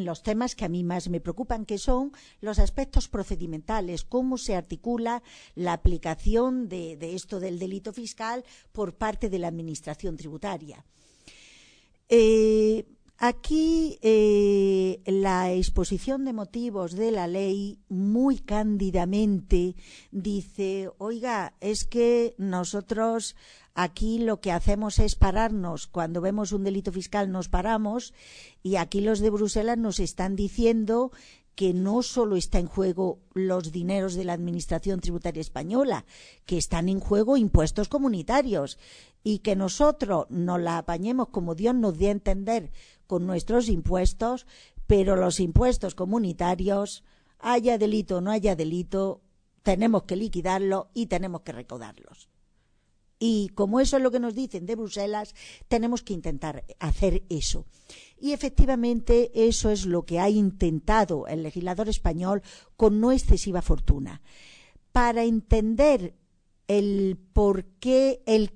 los temas que a mí más me preocupan, que son los aspectos procedimentales, cómo se articula la aplicación de esto del delito fiscal por parte de la Administración tributaria. Aquí la exposición de motivos de la ley muy cándidamente dice, oiga, es que nosotros aquí lo que hacemos es pararnos, cuando vemos un delito fiscal nos paramos, y aquí los de Bruselas nos están diciendo que no solo está en juego los dineros de la Administración tributaria española, que están en juego impuestos comunitarios, y que nosotros nos la apañemos como Dios nos dé a entender con nuestros impuestos, pero los impuestos comunitarios, haya delito o no haya delito, tenemos que liquidarlos y tenemos que recaudarlos. Y como eso es lo que nos dicen de Bruselas, tenemos que intentar hacer eso. Y efectivamente eso es lo que ha intentado el legislador español con no excesiva fortuna. Para entender el por qué el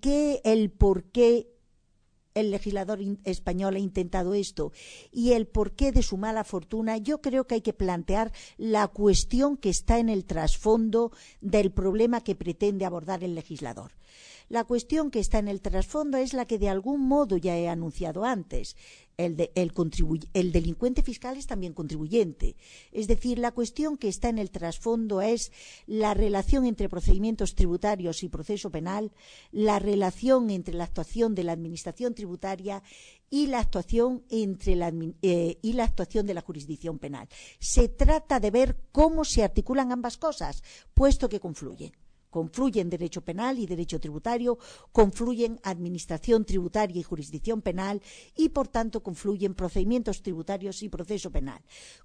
legislador español ha intentado esto y el porqué de su mala fortuna, yo creo que hay que plantear la cuestión que está en el trasfondo del problema que pretende abordar el legislador. La cuestión que está en el trasfondo es la que de algún modo ya he anunciado antes. El delincuente fiscal es también contribuyente. Es decir, la cuestión que está en el trasfondo es la relación entre procedimientos tributarios y proceso penal, la relación entre la actuación de la Administración tributaria y la actuación de la jurisdicción penal. Se trata de ver cómo se articulan ambas cosas, puesto que confluyen. Confluyen derecho penal y derecho tributario, confluyen administración tributaria y jurisdicción penal y, por tanto, confluyen procedimientos tributarios y proceso penal.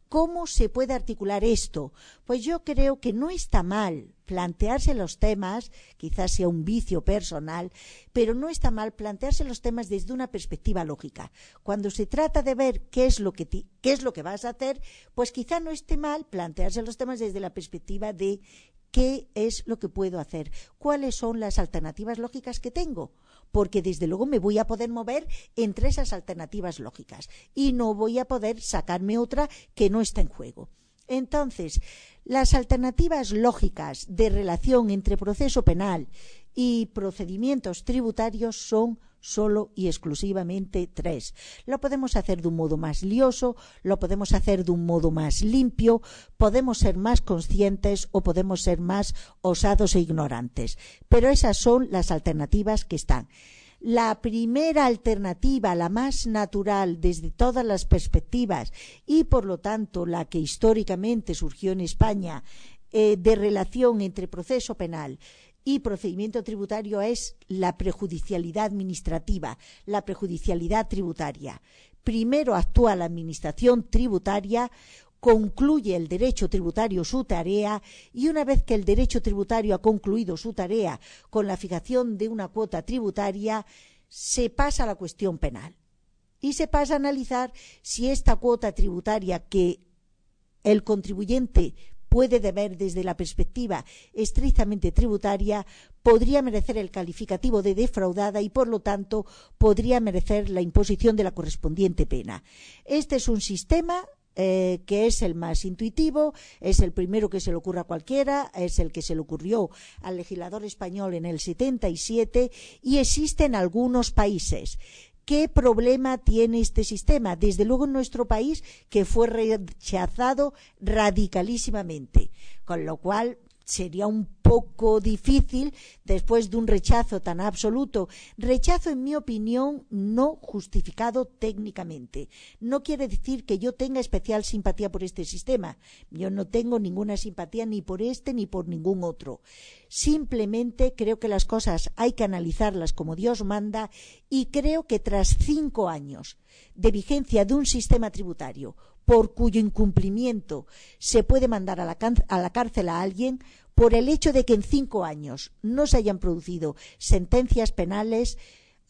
¿Cómo se puede articular esto? Pues yo creo que no está mal plantearse los temas, quizás sea un vicio personal, pero no está mal plantearse los temas desde una perspectiva lógica. Cuando se trata de ver qué es lo que vas a hacer, pues quizá no esté mal plantearse los temas desde la perspectiva de ¿qué es lo que puedo hacer? ¿Cuáles son las alternativas lógicas que tengo? Porque desde luego me voy a poder mover entre esas alternativas lógicas y no voy a poder sacarme otra que no está en juego. Entonces, las alternativas lógicas de relación entre proceso penal y procedimientos tributarios son solo y exclusivamente tres. Lo podemos hacer de un modo más lioso, lo podemos hacer de un modo más limpio, podemos ser más conscientes o podemos ser más osados e ignorantes. Pero esas son las alternativas que están. La primera alternativa, la más natural desde todas las perspectivas y por lo tanto la que históricamente surgió en España de relación entre proceso penal y procedimiento tributario es la prejudicialidad administrativa, la prejudicialidad tributaria. Primero actúa la Administración tributaria, concluye el derecho tributario su tarea y una vez que el derecho tributario ha concluido su tarea con la fijación de una cuota tributaria, se pasa a la cuestión penal y se pasa a analizar si esta cuota tributaria que el contribuyente puede ver desde la perspectiva estrictamente tributaria, podría merecer el calificativo de defraudada y, por lo tanto, podría merecer la imposición de la correspondiente pena. Este es un sistema que es el más intuitivo, es el primero que se le ocurre a cualquiera, es el que se le ocurrió al legislador español en el 77 y existe en algunos países. ¿Qué problema tiene este sistema? Desde luego en nuestro país, que fue rechazado radicalísimamente, con lo cual sería un poco difícil, después de un rechazo tan absoluto, rechazo en mi opinión no justificado técnicamente. No quiere decir que yo tenga especial simpatía por este sistema. Yo no tengo ninguna simpatía ni por este ni por ningún otro. Simplemente creo que las cosas hay que analizarlas como Dios manda y creo que tras 5 años de vigencia de un sistema tributario por cuyo incumplimiento se puede mandar a la cárcel a alguien, por el hecho de que en 5 años no se hayan producido sentencias penales,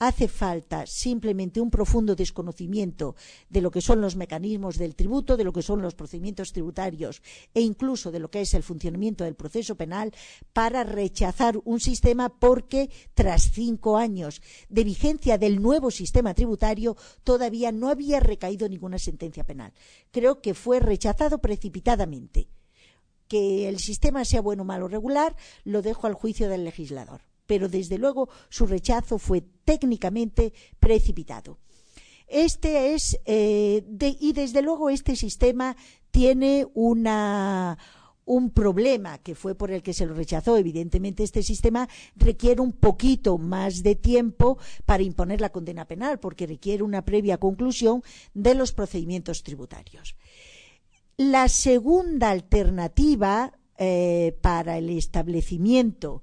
hace falta simplemente un profundo desconocimiento de lo que son los mecanismos del tributo, de lo que son los procedimientos tributarios e incluso de lo que es el funcionamiento del proceso penal para rechazar un sistema, porque tras 5 años de vigencia del nuevo sistema tributario todavía no había recaído ninguna sentencia penal. Creo que fue rechazado precipitadamente. Que el sistema sea bueno, malo o regular, lo dejo al juicio del legislador. Pero desde luego su rechazo fue técnicamente precipitado. Y desde luego este sistema tiene un problema que fue por el que se lo rechazó. Evidentemente este sistema requiere un poquito más de tiempo para imponer la condena penal, porque requiere una previa conclusión de los procedimientos tributarios. La segunda alternativa para el establecimiento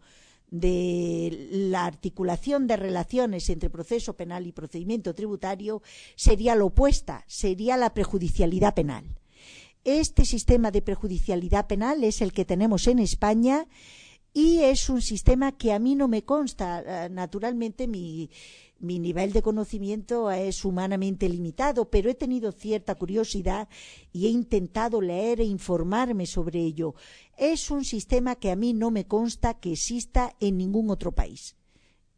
de la articulación de relaciones entre proceso penal y procedimiento tributario sería la opuesta, sería la prejudicialidad penal. Este sistema de prejudicialidad penal es el que tenemos en España y es un sistema que a mí no me consta. Naturalmente mi nivel de conocimiento es humanamente limitado, pero he tenido cierta curiosidad y he intentado leer e informarme sobre ello. Es un sistema que a mí no me consta que exista en ningún otro país.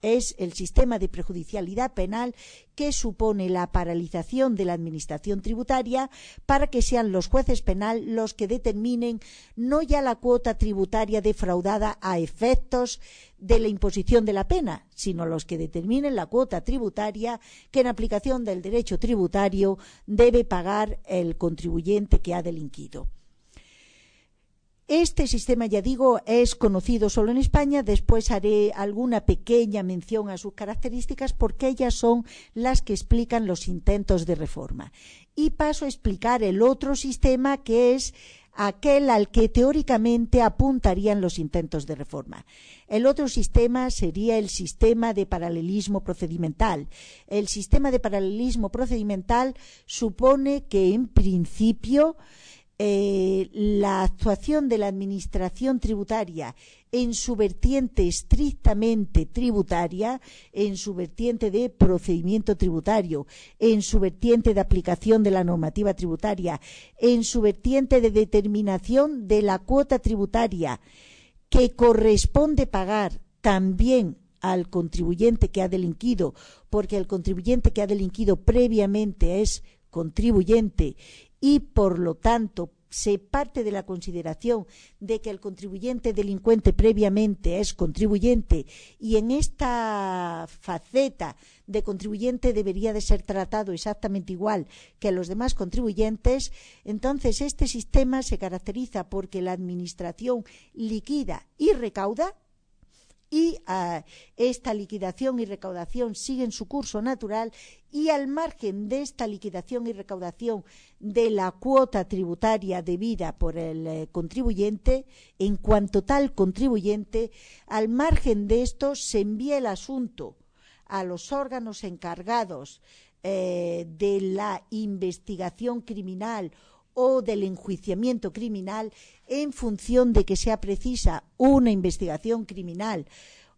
Es el sistema de prejudicialidad penal que supone la paralización de la administración tributaria para que sean los jueces penales los que determinen no ya la cuota tributaria defraudada a efectos de la imposición de la pena, sino los que determinen la cuota tributaria que en aplicación del derecho tributario debe pagar el contribuyente que ha delinquido. Este sistema, ya digo, es conocido solo en España. Después haré alguna pequeña mención a sus características porque ellas son las que explican los intentos de reforma. Y paso a explicar el otro sistema, que es aquel al que teóricamente apuntarían los intentos de reforma. El otro sistema sería el sistema de paralelismo procedimental. El sistema de paralelismo procedimental supone que, en principio, la actuación de la administración tributaria en su vertiente estrictamente tributaria, en su vertiente de procedimiento tributario, en su vertiente de aplicación de la normativa tributaria, en su vertiente de determinación de la cuota tributaria que corresponde pagar también al contribuyente que ha delinquido, porque el contribuyente que ha delinquido previamente es contribuyente y, por lo tanto, se parte de la consideración de que el contribuyente delincuente previamente es contribuyente, y en esta faceta de contribuyente debería de ser tratado exactamente igual que los demás contribuyentes. Entonces este sistema se caracteriza porque la administración liquida y recauda, y esta liquidación y recaudación siguen su curso natural, y al margen de esta liquidación y recaudación de la cuota tributaria debida por el contribuyente, en cuanto tal contribuyente, al margen de esto se envía el asunto a los órganos encargados de la investigación criminal o del enjuiciamiento criminal, en función de que sea precisa una investigación criminal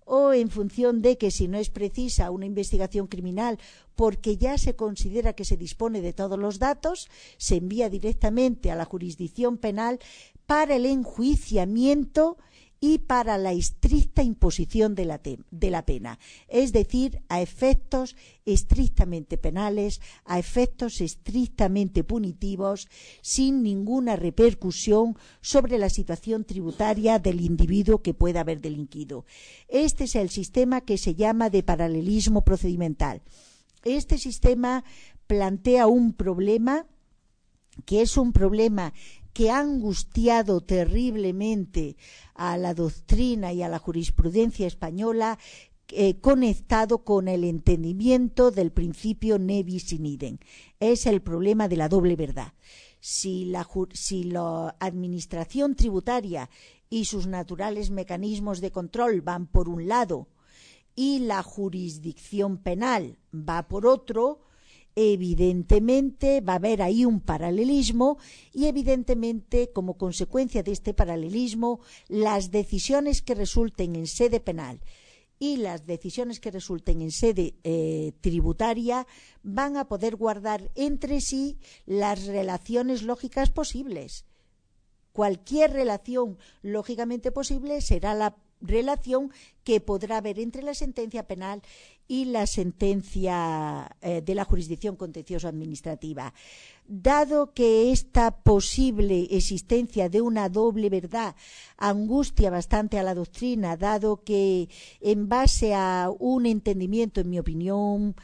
o en función de que si no es precisa una investigación criminal porque ya se considera que se dispone de todos los datos, se envía directamente a la jurisdicción penal para el enjuiciamiento y para la estricta imposición de la pena, es decir, a efectos estrictamente penales, a efectos estrictamente punitivos, sin ninguna repercusión sobre la situación tributaria del individuo que pueda haber delinquido. Este es el sistema que se llama de paralelismo procedimental. Este sistema plantea un problema que es un problema que ha angustiado terriblemente a la doctrina y a la jurisprudencia española, conectado con el entendimiento del principio ne bis in idem. Es el problema de la doble verdad. Si la administración tributaria y sus naturales mecanismos de control van por un lado y la jurisdicción penal va por otro, evidentemente va a haber ahí un paralelismo y evidentemente como consecuencia de este paralelismo las decisiones que resulten en sede penal y las decisiones que resulten en sede tributaria van a poder guardar entre sí las relaciones lógicas posibles. Cualquier relación lógicamente posible será la relación que podrá haber entre la sentencia penal y la sentencia de la jurisdicción contencioso administrativa. Dado que esta posible existencia de una doble verdad angustia bastante a la doctrina, dado que en base a un entendimiento, en mi opinión,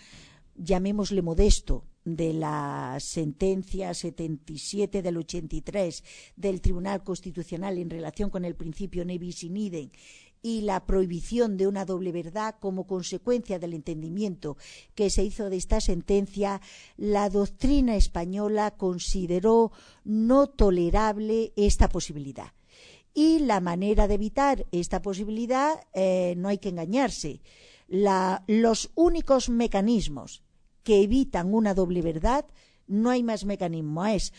llamémosle modesto, de la sentencia 77 del 83 del Tribunal Constitucional en relación con el principio ne bis in idem y la prohibición de una doble verdad como consecuencia del entendimiento que se hizo de esta sentencia, la doctrina española consideró no tolerable esta posibilidad. Y la manera de evitar esta posibilidad, no hay que engañarse, los únicos mecanismos que evitan una doble verdad, no hay más mecanismo, es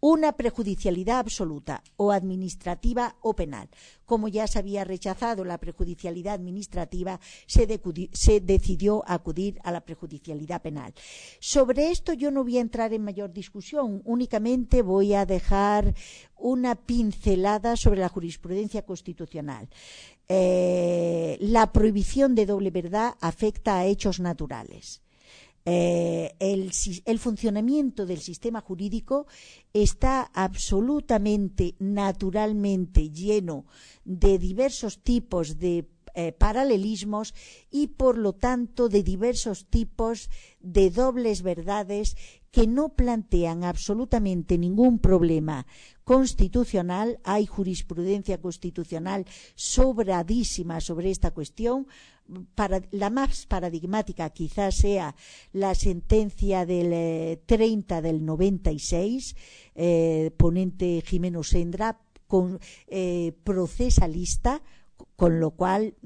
una prejudicialidad absoluta o administrativa o penal. Como ya se había rechazado la prejudicialidad administrativa, se decidió acudir a la prejudicialidad penal. Sobre esto yo no voy a entrar en mayor discusión, únicamente voy a dejar una pincelada sobre la jurisprudencia constitucional. La prohibición de doble verdad afecta a hechos naturales. El funcionamiento del sistema jurídico está absolutamente, naturalmente lleno de diversos tipos de paralelismos y por lo tanto de diversos tipos de dobles verdades que no plantean absolutamente ningún problema constitucional. Hay jurisprudencia constitucional sobradísima sobre esta cuestión. La más paradigmática quizás sea la sentencia del 30 del 96, ponente Jimeno Sendra, procesalista, con lo cual,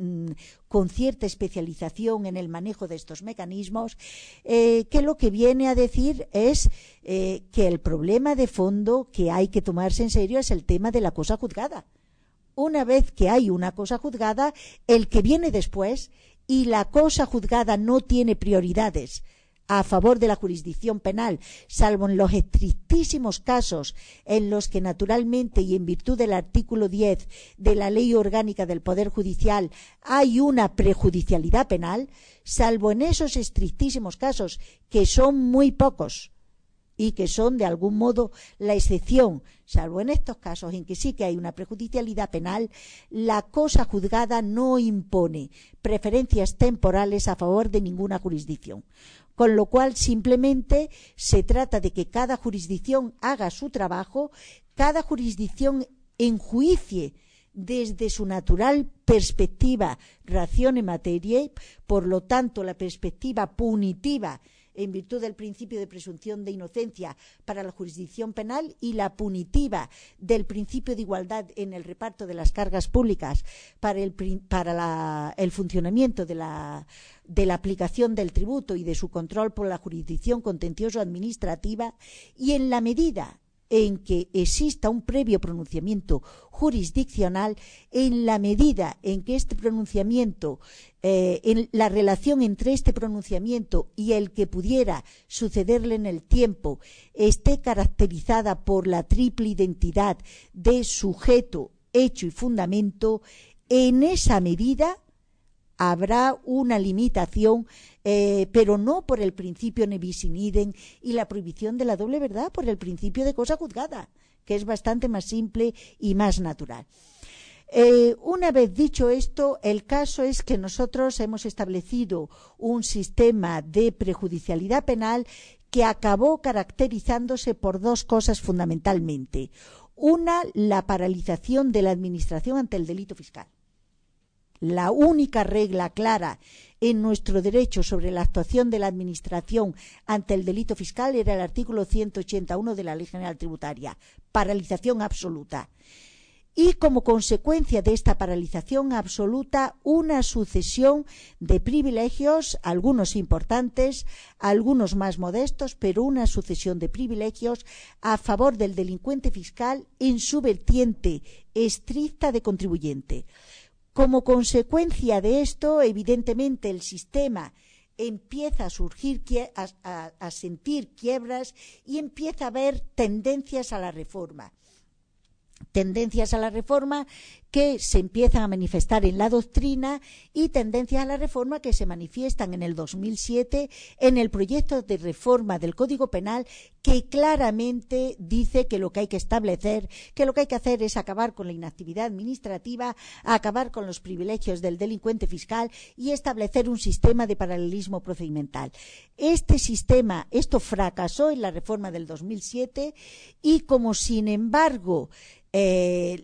con cierta especialización en el manejo de estos mecanismos, que lo que viene a decir es que el problema de fondo que hay que tomarse en serio es el tema de la cosa juzgada. Una vez que hay una cosa juzgada, el que viene después y la cosa juzgada no tiene prioridades a favor de la jurisdicción penal, salvo en los estrictísimos casos en los que naturalmente y en virtud del artículo 10 de la Ley Orgánica del Poder Judicial hay una prejudicialidad penal, salvo en esos estrictísimos casos que son muy pocos y que son de algún modo la excepción, salvo en estos casos en que sí que hay una prejudicialidad penal, la cosa juzgada no impone preferencias temporales a favor de ninguna jurisdicción. Con lo cual simplemente se trata de que cada jurisdicción haga su trabajo, cada jurisdicción enjuicie desde su natural perspectiva ratione materiae, por lo tanto la perspectiva punitiva en virtud del principio de presunción de inocencia para la jurisdicción penal y la punitiva del principio de igualdad en el reparto de las cargas públicas para el funcionamiento de la aplicación del tributo y de su control por la jurisdicción contencioso administrativa, y en la medida en que exista un previo pronunciamiento jurisdiccional, en la medida en que este pronunciamiento, en la relación entre este pronunciamiento y el que pudiera sucederle en el tiempo, esté caracterizada por la triple identidad de sujeto, hecho y fundamento, en esa medida habrá una limitación, pero no por el principio ne bis in idem y la prohibición de la doble verdad, por el principio de cosa juzgada, que es bastante más simple y más natural. Una vez dicho esto, el caso es que nosotros hemos establecido un sistema de prejudicialidad penal que acabó caracterizándose por dos cosas fundamentalmente. Una, la paralización de la administración ante el delito fiscal. La única regla clara en nuestro derecho sobre la actuación de la Administración ante el delito fiscal era el artículo 181 de la Ley General Tributaria, paralización absoluta. Y como consecuencia de esta paralización absoluta, una sucesión de privilegios, algunos importantes, algunos más modestos, pero una sucesión de privilegios a favor del delincuente fiscal en su vertiente estricta de contribuyente. Como consecuencia de esto, evidentemente, el sistema empieza a surgir, a sentir quiebras y empieza a haber tendencias a la reforma. Tendencias a la reforma que se empiezan a manifestar en la doctrina y tendencias a la reforma que se manifiestan en el 2007 en el proyecto de reforma del Código Penal, que claramente dice que lo que hay que establecer, que lo que hay que hacer es acabar con la inactividad administrativa, acabar con los privilegios del delincuente fiscal y establecer un sistema de paralelismo procedimental. Este sistema, esto fracasó en la reforma del 2007 y como sin embargo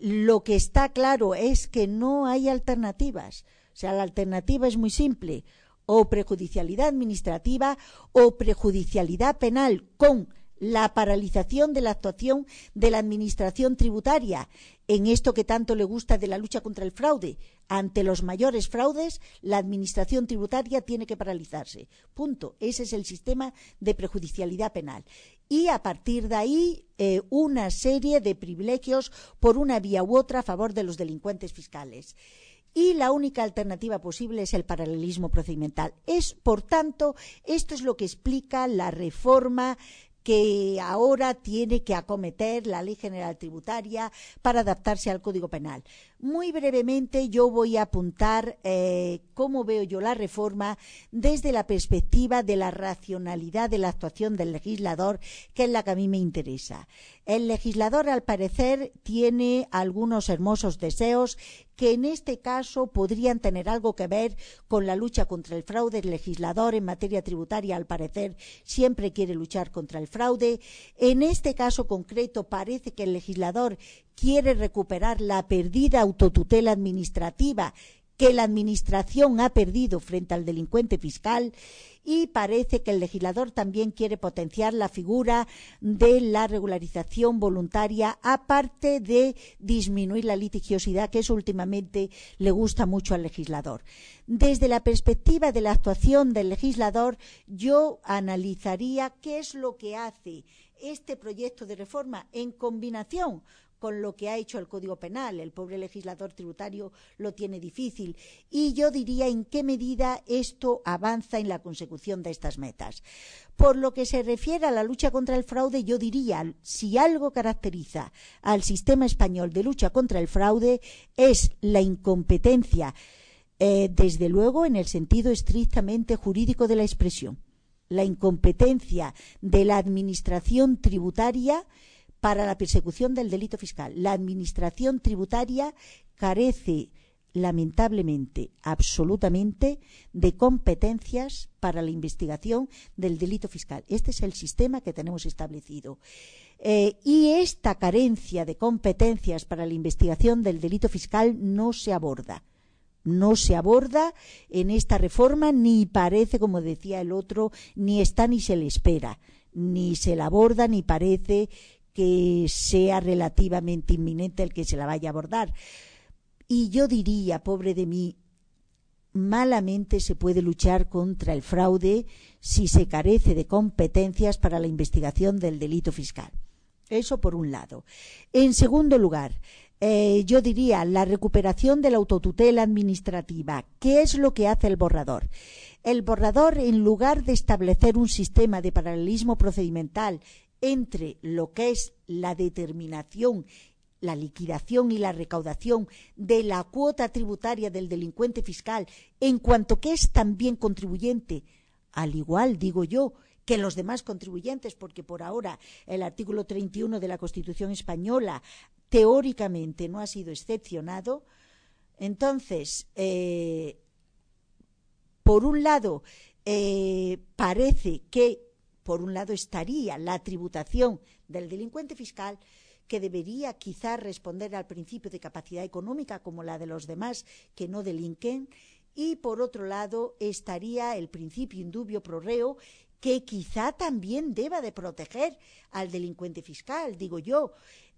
lo que está claro es que no hay alternativas. O sea, la alternativa es muy simple: o prejudicialidad administrativa o prejudicialidad penal con la paralización de la actuación de la administración tributaria en esto que tanto le gusta de la lucha contra el fraude. Ante los mayores fraudes, la administración tributaria tiene que paralizarse. Punto. Ese es el sistema de prejudicialidad penal. Y a partir de ahí, una serie de privilegios por una vía u otra a favor de los delincuentes fiscales. Y la única alternativa posible es el paralelismo procedimental. Por tanto, esto es lo que explica la reforma que ahora tiene que acometer la Ley General Tributaria para adaptarse al Código Penal. Muy brevemente yo voy a apuntar cómo veo yo la reforma desde la perspectiva de la racionalidad de la actuación del legislador, que es la que a mí me interesa. El legislador, al parecer, tiene algunos hermosos deseos que en este caso podrían tener algo que ver con la lucha contra el fraude. El legislador en materia tributaria, al parecer, siempre quiere luchar contra el fraude. En este caso concreto parece que el legislador quiere recuperar la perdida autotutela administrativa que la Administración ha perdido frente al delincuente fiscal, y parece que el legislador también quiere potenciar la figura de la regularización voluntaria, aparte de disminuir la litigiosidad, que eso últimamente le gusta mucho al legislador. Desde la perspectiva de la actuación del legislador, yo analizaría qué es lo que hace este proyecto de reforma en combinación con lo que ha hecho el Código Penal. El pobre legislador tributario lo tiene difícil, y yo diría en qué medida esto avanza en la consecución de estas metas. Por lo que se refiere a la lucha contra el fraude, yo diría, si algo caracteriza al sistema español de lucha contra el fraude es la incompetencia, desde luego en el sentido estrictamente jurídico de la expresión, la incompetencia de la Administración tributaria para la persecución del delito fiscal. La Administración tributaria carece, lamentablemente, absolutamente, de competencias para la investigación del delito fiscal. Este es el sistema que tenemos establecido. Y esta carencia de competencias para la investigación del delito fiscal no se aborda. No se aborda en esta reforma, ni parece, como decía el otro, ni está ni se le espera. Ni se la aborda, ni parece que sea relativamente inminente el que se la vaya a abordar. Y yo diría, pobre de mí, malamente se puede luchar contra el fraude si se carece de competencias para la investigación del delito fiscal. Eso por un lado. En segundo lugar, yo diría la recuperación de la autotutela administrativa. ¿Qué es lo que hace el borrador? El borrador, en lugar de establecer un sistema de paralelismo procedimental entre lo que es la determinación, la liquidación y la recaudación de la cuota tributaria del delincuente fiscal, en cuanto que es también contribuyente, al igual, digo yo, que los demás contribuyentes, porque por ahora el artículo 31 de la Constitución española teóricamente no ha sido excepcionado. Entonces, por un lado, parece que, por un lado, estaría la tributación del delincuente fiscal, que debería quizás responder al principio de capacidad económica, como la de los demás que no delinquen, y por otro lado estaría el principio indubio pro reo, que quizá también deba de proteger al delincuente fiscal, digo yo.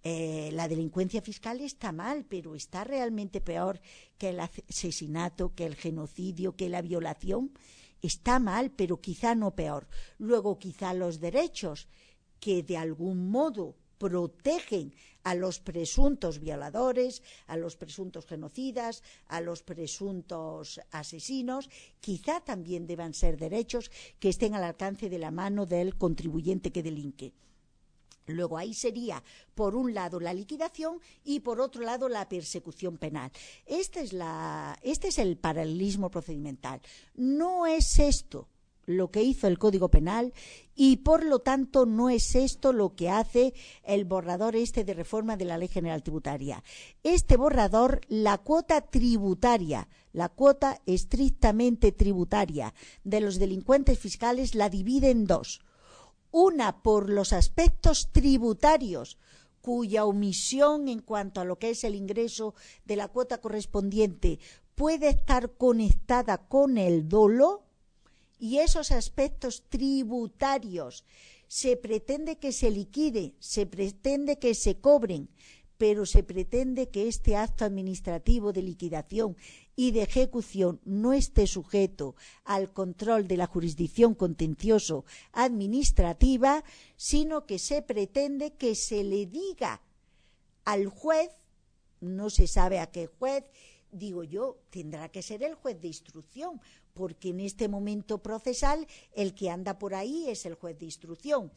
La delincuencia fiscal está mal, pero está realmente peor que el asesinato, que el genocidio, que la violación. Está mal, pero quizá no peor. Luego, quizá los derechos que de algún modo protegen a los presuntos violadores, a los presuntos genocidas, a los presuntos asesinos, quizá también deban ser derechos que estén al alcance de la mano del contribuyente que delinque. Luego ahí sería, por un lado, la liquidación y por otro lado la persecución penal. Este es el paralelismo procedimental. No es esto lo que hizo el Código Penal y por lo tanto no es esto lo que hace el borrador de reforma de la Ley General Tributaria. Este borrador, la cuota tributaria, la cuota estrictamente tributaria de los delincuentes fiscales la divide en dos. Una por los aspectos tributarios, cuya omisión en cuanto a lo que es el ingreso de la cuota correspondiente puede estar conectada con el dolo, y esos aspectos tributarios se pretende que se liquide, se pretende que se cobren, pero se pretende que este acto administrativo de liquidación y de ejecución no esté sujeto al control de la jurisdicción contencioso administrativa, sino que se pretende que se le diga al juez, no se sabe a qué juez, digo yo, tendrá que ser el juez de instrucción, porque en este momento procesal el que anda por ahí es el juez de instrucción.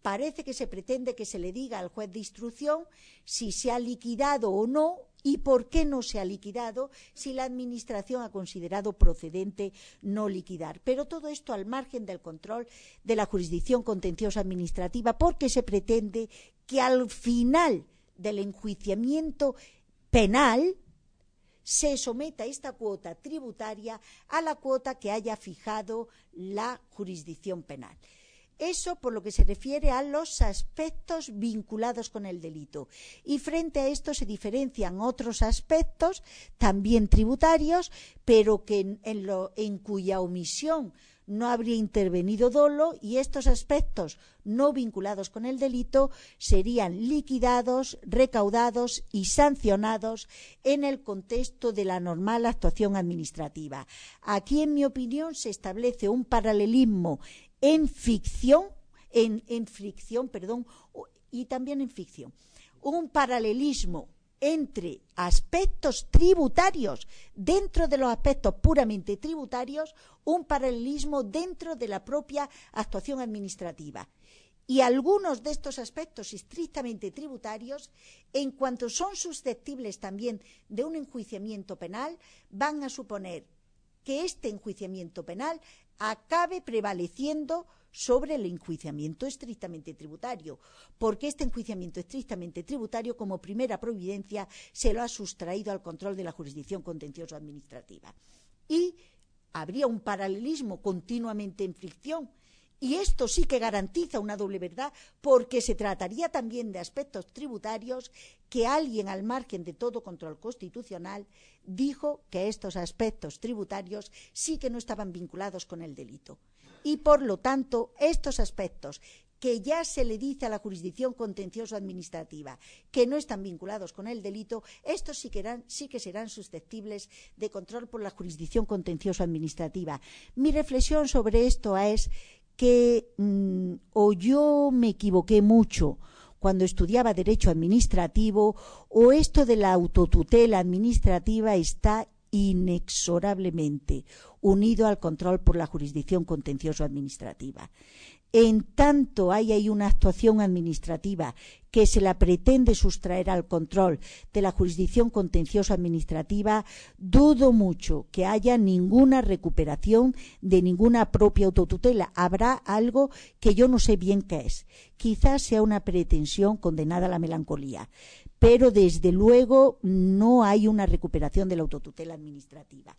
Parece que se pretende que se le diga al juez de instrucción si se ha liquidado o no y por qué no se ha liquidado, si la Administración ha considerado procedente no liquidar. Pero todo esto al margen del control de la jurisdicción contenciosa administrativa, porque se pretende que al final del enjuiciamiento penal se someta esta cuota tributaria a la cuota que haya fijado la jurisdicción penal. Eso por lo que se refiere a los aspectos vinculados con el delito. Y frente a esto se diferencian otros aspectos, también tributarios, pero que en cuya omisión no habría intervenido dolo, y estos aspectos no vinculados con el delito serían liquidados, recaudados y sancionados en el contexto de la normal actuación administrativa. Aquí, en mi opinión, se establece un paralelismo en fricción, y también en ficción, un paralelismo entre aspectos tributarios dentro de los aspectos puramente tributarios, un paralelismo dentro de la propia actuación administrativa. Y algunos de estos aspectos estrictamente tributarios, en cuanto son susceptibles también de un enjuiciamiento penal, van a suponer que este enjuiciamiento penal acabe prevaleciendo sobre el enjuiciamiento estrictamente tributario, porque este enjuiciamiento estrictamente tributario, como primera providencia, se lo ha sustraído al control de la jurisdicción contencioso administrativa. Y habría un paralelismo continuamente en fricción, y esto sí que garantiza una doble verdad, porque se trataría también de aspectos tributarios que alguien, al margen de todo control constitucional, dijo que estos aspectos tributarios sí que no estaban vinculados con el delito. Y, por lo tanto, estos aspectos que ya se le dice a la jurisdicción contencioso administrativa que no están vinculados con el delito, estos sí que serán susceptibles de control por la jurisdicción contencioso administrativa. Mi reflexión sobre esto es que o yo me equivoqué mucho cuando estudiaba Derecho Administrativo, o esto de la autotutela administrativa está inexorablemente unido al control por la jurisdicción contencioso-administrativa. En tanto hay ahí una actuación administrativa que se la pretende sustraer al control de la jurisdicción contencioso-administrativa, dudo mucho que haya ninguna recuperación de ninguna propia autotutela. Habrá algo que yo no sé bien qué es. Quizás sea una pretensión condenada a la melancolía, pero desde luego no hay una recuperación de la autotutela administrativa.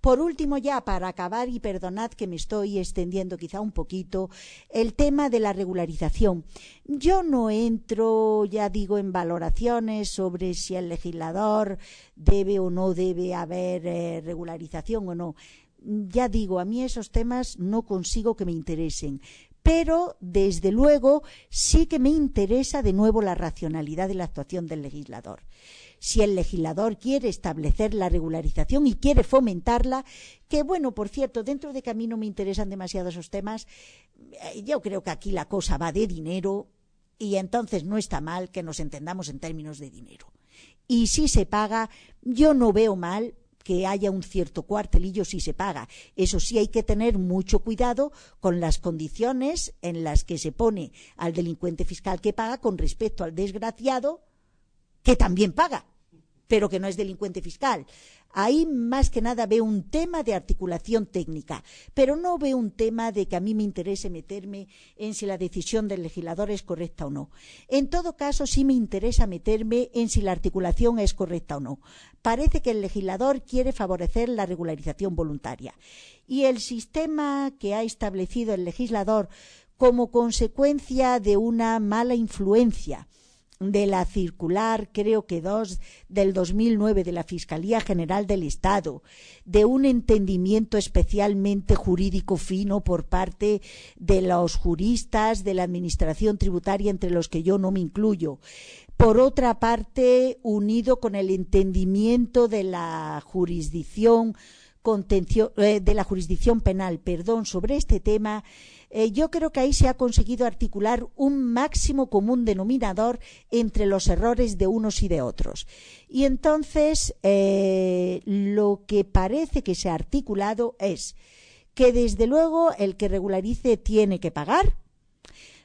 Por último, ya para acabar, y perdonad que me estoy extendiendo quizá un poquito, el tema de la regularización. Yo no entro, ya digo, en valoraciones sobre si el legislador debe o no debe haber regularización o no. Ya digo, a mí esos temas no consigo que me interesen. Pero, desde luego, sí que me interesa de nuevo la racionalidad de la actuación del legislador. Si el legislador quiere establecer la regularización y quiere fomentarla, que bueno, por cierto, dentro de que a mí no me interesan demasiado esos temas, yo creo que aquí la cosa va de dinero y entonces no está mal que nos entendamos en términos de dinero. Y si se paga, yo no veo mal que haya un cierto cuartelillo si se paga. Eso sí, hay que tener mucho cuidado con las condiciones en las que se pone al delincuente fiscal que paga con respecto al desgraciado que también paga, pero que no es delincuente fiscal. Ahí más que nada veo un tema de articulación técnica, pero no veo un tema de que a mí me interese meterme en si la decisión del legislador es correcta o no. En todo caso, sí me interesa meterme en si la articulación es correcta o no. Parece que el legislador quiere favorecer la regularización voluntaria. Y el sistema que ha establecido el legislador como consecuencia de una mala influencia de la circular, creo que 2 del 2009 de la Fiscalía General del Estado, de un entendimiento especialmente jurídico fino por parte de los juristas de la Administración Tributaria, entre los que yo no me incluyo. Por otra parte, unido con el entendimiento de la jurisdicción penal, sobre este tema, yo creo que ahí se ha conseguido articular un máximo común denominador entre los errores de unos y de otros. Y entonces lo que parece que se ha articulado es que desde luego el que regularice tiene que pagar,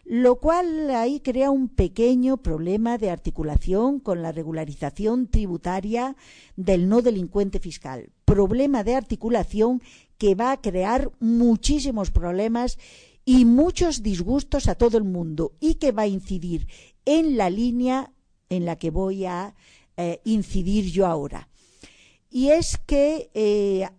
lo cual ahí crea un pequeño problema de articulación con la regularización tributaria del no delincuente fiscal. Problema de articulación que va a crear muchísimos problemas y muchos disgustos a todo el mundo y que va a incidir en la línea en la que voy a incidir yo ahora. Y es que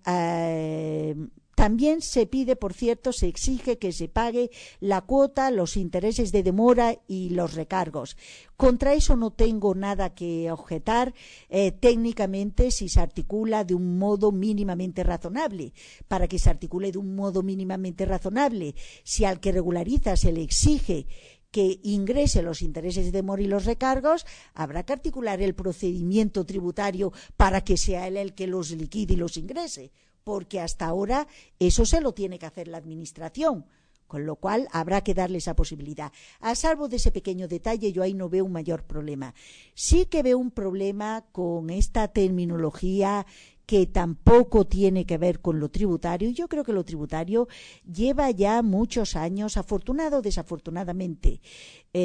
también se pide, por cierto, se exige que se pague la cuota, los intereses de demora y los recargos. Contra eso no tengo nada que objetar técnicamente si se articula de un modo mínimamente razonable. Para que se articule de un modo mínimamente razonable, si al que regulariza se le exige que ingrese los intereses de demora y los recargos, habrá que articular el procedimiento tributario para que sea él el que los liquide y los ingrese, porque hasta ahora eso se lo tiene que hacer la Administración, con lo cual habrá que darle esa posibilidad. A salvo de ese pequeño detalle, yo ahí no veo un mayor problema. Sí que veo un problema con esta terminología que tampoco tiene que ver con lo tributario. Yo creo que lo tributario lleva ya muchos años, afortunado o desafortunadamente,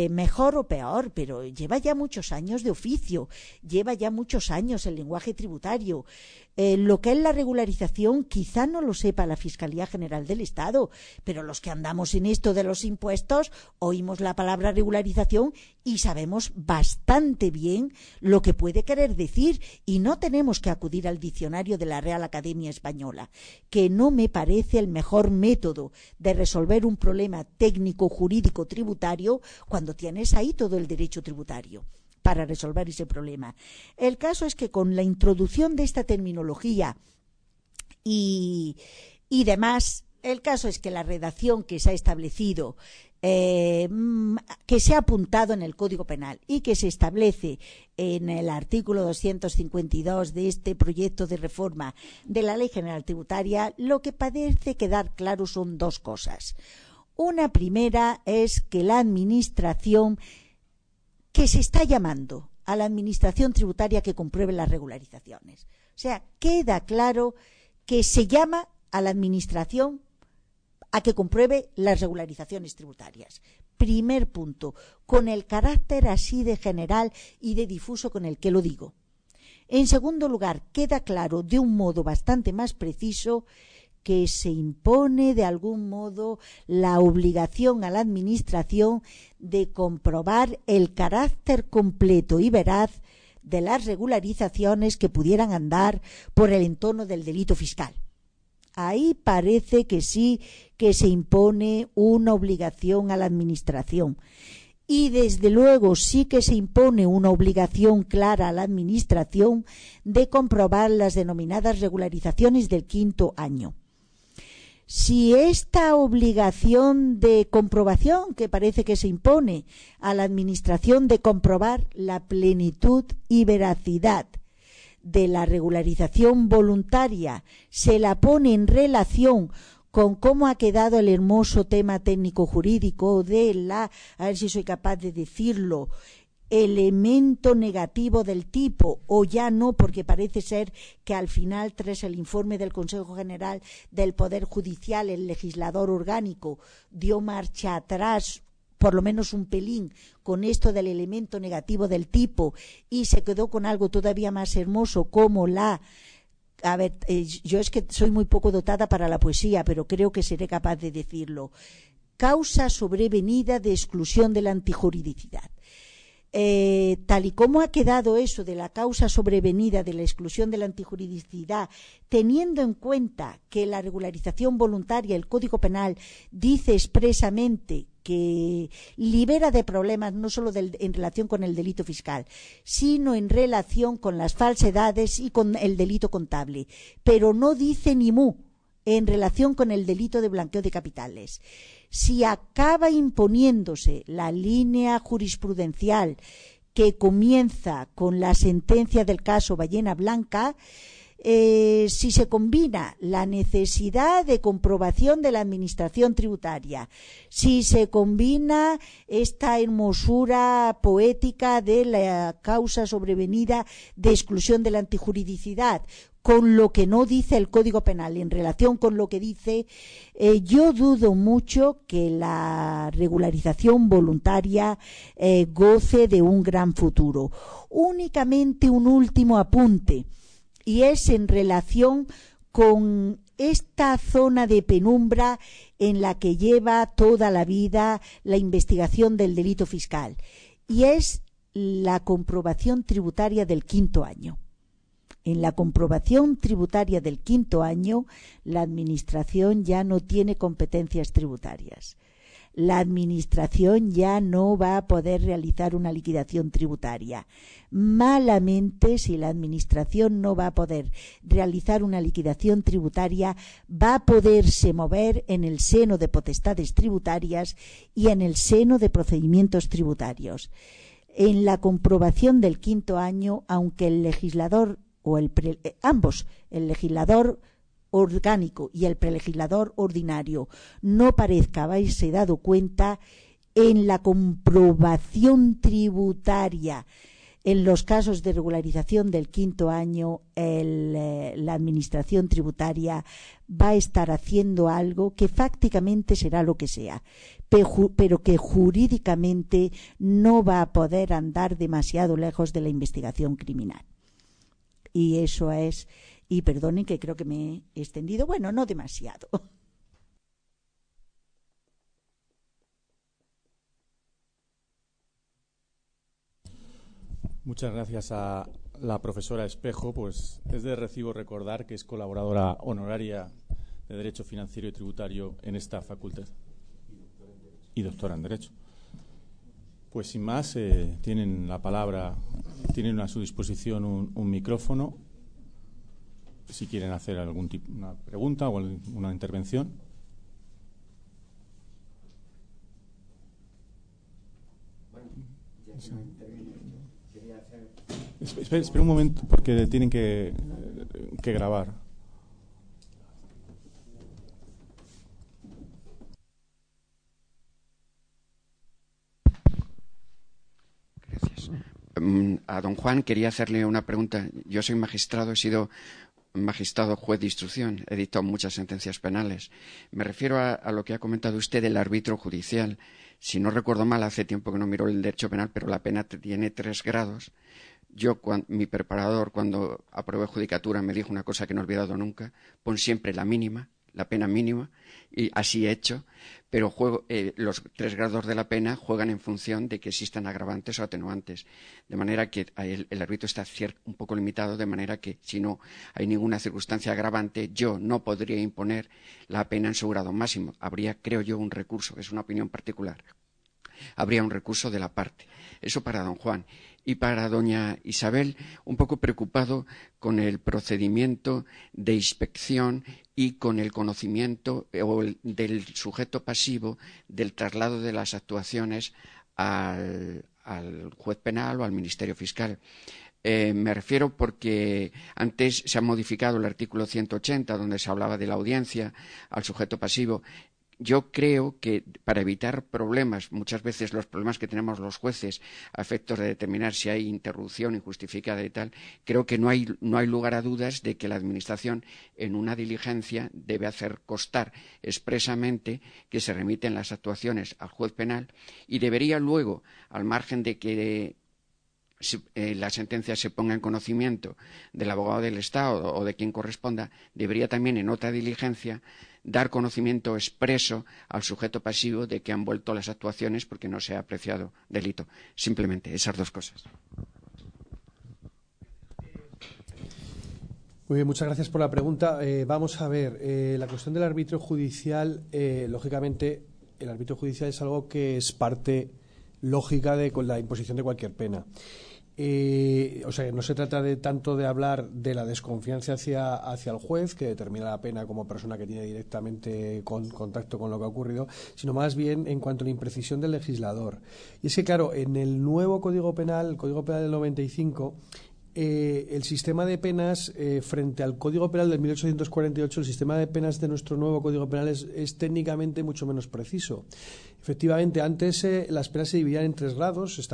mejor o peor, pero lleva ya muchos años de oficio, lleva ya muchos años el lenguaje tributario. Lo que es la regularización quizá no lo sepa la Fiscalía General del Estado, pero los que andamos en esto de los impuestos oímos la palabra regularización y sabemos bastante bien lo que puede querer decir, y no tenemos que acudir al diccionario de la Real Academia Española, que no me parece el mejor método de resolver un problema técnico, jurídico, tributario, cuando tienes ahí todo el derecho tributario para resolver ese problema. El caso es que con la introducción de esta terminología y demás, el caso es que la redacción que se ha establecido, que se ha apuntado en el Código Penal y que se establece en el artículo 252 de este proyecto de reforma de la Ley General Tributaria, lo que parece quedar claro son dos cosas. Una primera es que la Administración que se está llamando a la Administración tributaria que compruebe las regularizaciones. O sea, queda claro que se llama a la Administración a que compruebe las regularizaciones tributarias. Primer punto, con el carácter así de general y de difuso con el que lo digo. En segundo lugar, queda claro de un modo bastante más preciso que se impone de algún modo la obligación a la Administración de comprobar el carácter completo y veraz de las regularizaciones que pudieran andar por el entorno del delito fiscal. Ahí parece que sí que se impone una obligación a la Administración. Y desde luego sí que se impone una obligación clara a la Administración de comprobar las denominadas regularizaciones del quinto año. Si esta obligación de comprobación que parece que se impone a la Administración de comprobar la plenitud y veracidad de la regularización voluntaria se la pone en relación con cómo ha quedado el hermoso tema técnico-jurídico de la, a ver si soy capaz de decirlo, elemento negativo del tipo, o ya no, porque parece ser que al final, tras el informe del Consejo General del Poder Judicial, el legislador orgánico dio marcha atrás, por lo menos un pelín, con esto del elemento negativo del tipo, y se quedó con algo todavía más hermoso como a ver, yo es que soy muy poco dotada para la poesía, pero creo que seré capaz de decirlo. Causa sobrevenida de exclusión de la antijuridicidad. Tal y como ha quedado eso de la causa sobrevenida de la exclusión de la antijuridicidad, teniendo en cuenta que la regularización voluntaria, el Código Penal, dice expresamente que libera de problemas no solo en relación con el delito fiscal, sino en relación con las falsedades y con el delito contable, pero no dice ni mu en relación con el delito de blanqueo de capitales. Si acaba imponiéndose la línea jurisprudencial que comienza con la sentencia del caso Ballena Blanca, si se combina la necesidad de comprobación de la Administración tributaria, si se combina esta hermosura poética de la causa sobrevenida de exclusión de la antijuridicidad, con lo que no dice el Código Penal en relación con lo que dice, yo dudo mucho que la regularización voluntaria goce de un gran futuro. Únicamente un último apunte, y es en relación con esta zona de penumbra en la que lleva toda la vida la investigación del delito fiscal, y es la comprobación tributaria del quinto año. En la comprobación tributaria del quinto año, la Administración ya no tiene competencias tributarias. La Administración ya no va a poder realizar una liquidación tributaria. Malamente, si la Administración no va a poder realizar una liquidación tributaria, va a poderse mover en el seno de potestades tributarias y en el seno de procedimientos tributarios. En la comprobación del quinto año, aunque el legislador o ambos, el legislador orgánico y el prelegislador ordinario, no parezca haberse dado cuenta, en la comprobación tributaria en los casos de regularización del quinto año, la Administración tributaria va a estar haciendo algo que fácticamente será lo que sea, pero que jurídicamente no va a poder andar demasiado lejos de la investigación criminal. Y eso es, y perdonen que creo que me he extendido, bueno, no demasiado. Muchas gracias a la profesora Espejo. Pues es de recibo recordar que es colaboradora honoraria de Derecho Financiero y Tributario en esta facultad y doctora en Derecho. Pues sin más, tienen la palabra, tienen a su disposición un micrófono, si quieren hacer una pregunta o una intervención. Espera un momento, porque tienen que grabar. Gracias. A don Juan quería hacerle una pregunta. Yo soy magistrado, he sido magistrado juez de instrucción, he dictado muchas sentencias penales. Me refiero a lo que ha comentado usted del árbitro judicial. Si no recuerdo mal, hace tiempo que no miro el derecho penal, pero la pena tiene 3 grados. Mi preparador, cuando aprobé judicatura, me dijo una cosa que no he olvidado nunca: pon siempre la mínima, la pena mínima, y así he hecho, pero los 3 grados de la pena juegan en función de que existan agravantes o atenuantes, de manera que el árbitro está un poco limitado, de manera que si no hay ninguna circunstancia agravante, yo no podría imponer la pena en su grado máximo. Habría, creo yo, un recurso, es una opinión particular, habría un recurso de la parte. Eso para don Juan. Y para doña Isabel, un poco preocupado con el procedimiento de inspección y con el conocimiento del sujeto pasivo del traslado de las actuaciones al juez penal o al Ministerio Fiscal. Me refiero porque antes se ha modificado el artículo 180, donde se hablaba de la audiencia al sujeto pasivo. Yo creo que para evitar problemas, muchas veces los problemas que tenemos los jueces a efectos de determinar si hay interrupción injustificada y tal, creo que no hay lugar a dudas de que la Administración en una diligencia debe hacer constar expresamente que se remiten las actuaciones al juez penal y debería luego, al margen de que la sentencia se ponga en conocimiento del abogado del Estado o de quien corresponda, debería también en otra diligencia dar conocimiento expreso al sujeto pasivo de que han vuelto las actuaciones porque no se ha apreciado delito. Simplemente esas 2 cosas. Muy bien, muchas gracias por la pregunta. Vamos a ver, la cuestión del árbitro judicial, lógicamente, el árbitro judicial es algo que es parte lógica de la imposición de cualquier pena. O sea, no se trata tanto de hablar de la desconfianza hacia el juez, que determina la pena como persona que tiene directamente contacto con lo que ha ocurrido, sino más bien en cuanto a la imprecisión del legislador. Y es que, claro, en el nuevo Código Penal, el Código Penal del 95, el sistema de penas frente al Código Penal del 1848, el sistema de penas de nuestro nuevo Código Penal es técnicamente mucho menos preciso. Efectivamente, antes las penas se dividían en 3 grados,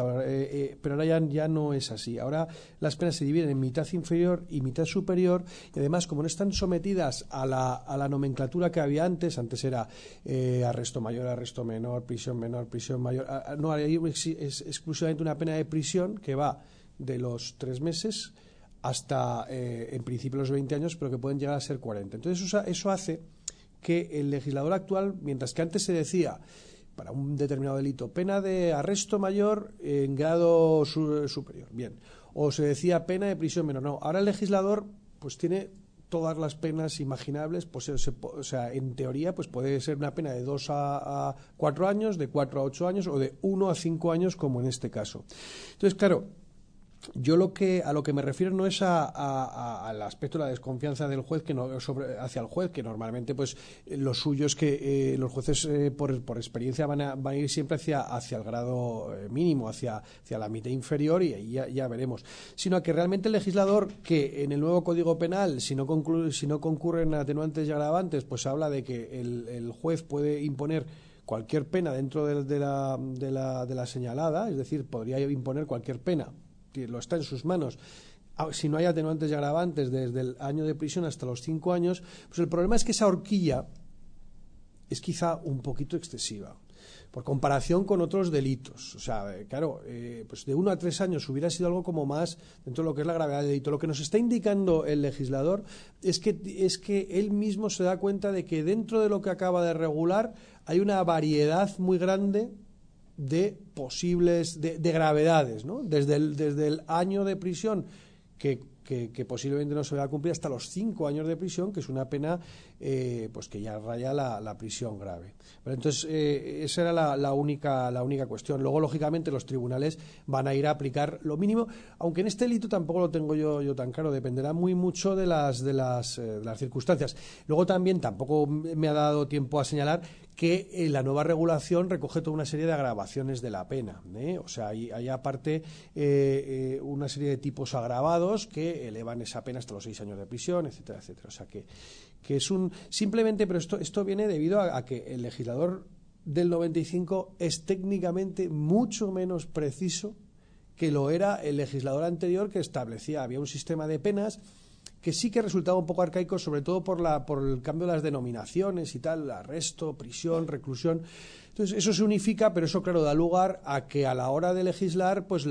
pero ahora ya no es así. Ahora las penas se dividen en mitad inferior y mitad superior, y además, como no están sometidas a la nomenclatura que había antes era arresto mayor, arresto menor, prisión mayor. No, ahí es exclusivamente una pena de prisión que va de los 3 meses hasta, en principio, los 20 años, pero que pueden llegar a ser 40. Entonces, eso hace que el legislador actual, mientras que antes se decía, para un determinado delito, pena de arresto mayor en grado superior, bien, o se decía pena de prisión menor, no, ahora el legislador pues tiene todas las penas imaginables, pues, o sea, en teoría pues puede ser una pena de 2 a 4 años, de 4 a 8 años o de 1 a 5 años, como en este caso. Entonces, claro, yo a lo que me refiero no es al aspecto de la desconfianza del juez hacia el juez, que normalmente pues lo suyo es que los jueces por experiencia van a ir siempre hacia el grado mínimo, hacia la mitad inferior, y ahí ya veremos, sino que realmente el legislador, que en el nuevo Código Penal, si no concurren atenuantes y agravantes, pues habla de que el juez puede imponer cualquier pena dentro de la señalada, es decir, podría imponer cualquier pena, lo está en sus manos, si no hay atenuantes y agravantes, desde el año de prisión hasta los 5 años. Pues el problema es que esa horquilla es quizá un poquito excesiva por comparación con otros delitos. O sea, claro, pues de 1 a 3 años hubiera sido algo como más dentro de lo que es la gravedad del delito. Lo que nos está indicando el legislador es que él mismo se da cuenta de que dentro de lo que acaba de regular hay una variedad muy grande de posibles, de gravedades, ¿no? Desde el año de prisión que posiblemente no se va a cumplir, hasta los 5 años de prisión, que es una pena pues que ya raya la prisión grave. Pero entonces, esa era la única cuestión. Luego, lógicamente, los tribunales van a ir a aplicar lo mínimo, aunque en este delito tampoco lo tengo yo tan claro, dependerá muy mucho de las circunstancias. Luego también tampoco me ha dado tiempo a señalar que la nueva regulación recoge toda una serie de agravaciones de la pena, o sea, hay aparte una serie de tipos agravados que elevan esa pena hasta los 6 años de prisión, etcétera, etcétera. O sea, que es simplemente, pero esto viene debido a que el legislador del 95 es técnicamente mucho menos preciso que lo era el legislador anterior, que establecía, había un sistema de penas que sí que resultaba un poco arcaico, sobre todo por el cambio de las denominaciones y tal, arresto, prisión, reclusión. Entonces, eso se unifica, pero eso, claro, da lugar a que a la hora de legislar, pues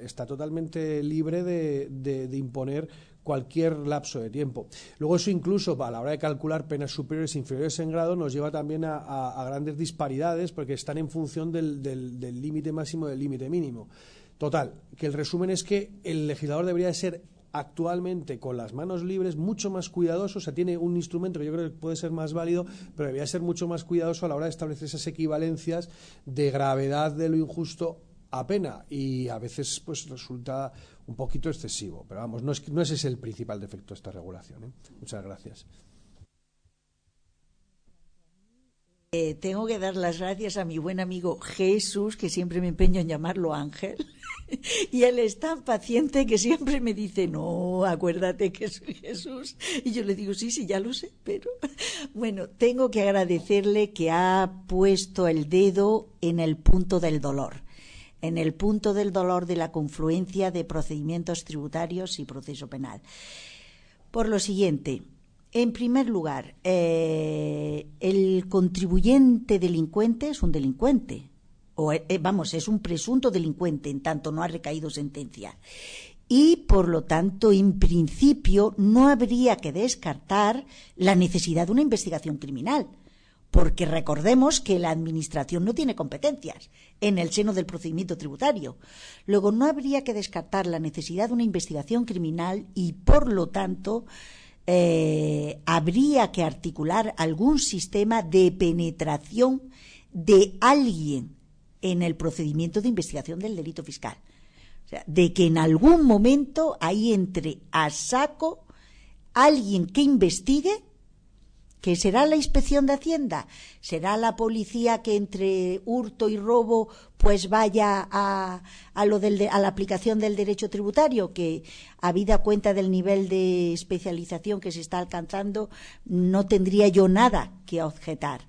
está totalmente libre de imponer cualquier lapso de tiempo. Luego eso incluso a la hora de calcular penas superiores e inferiores en grado nos lleva también a grandes disparidades, porque están en función del límite máximo y del límite mínimo. Total, que el resumen es que el legislador debería ser actualmente con las manos libres, mucho más cuidadoso. O sea, tiene un instrumento que yo creo que puede ser más válido, pero debería ser mucho más cuidadoso a la hora de establecer esas equivalencias de gravedad de lo injusto a pena, y a veces pues resulta un poquito excesivo, pero vamos, no ese es el principal defecto de esta regulación, ¿eh? Muchas gracias. Tengo que dar las gracias a mi buen amigo Jesús, que siempre me empeño en llamarlo Ángel, y él es tan paciente que siempre me dice, no, acuérdate que soy Jesús, y yo le digo, sí, ya lo sé, pero bueno, tengo que agradecerle que ha puesto el dedo en el punto del dolor, de la confluencia de procedimientos tributarios y proceso penal. Por lo siguiente, en primer lugar, el contribuyente delincuente es un delincuente, es un presunto delincuente en tanto no ha recaído sentencia. Y, por lo tanto, en principio, no habría que descartar la necesidad de una investigación criminal, porque recordemos que la Administración no tiene competencias en el seno del procedimiento tributario. Luego, no habría que descartar la necesidad de una investigación criminal y, por lo tanto, habría que articular algún sistema de penetración de alguien en el procedimiento de investigación del delito fiscal. O sea, de que en algún momento ahí entre a saco alguien que investigue, que será la Inspección de Hacienda, será la policía que entre hurto y robo pues vaya a la aplicación del derecho tributario, que habida cuenta del nivel de especialización que se está alcanzando no tendría yo nada que objetar.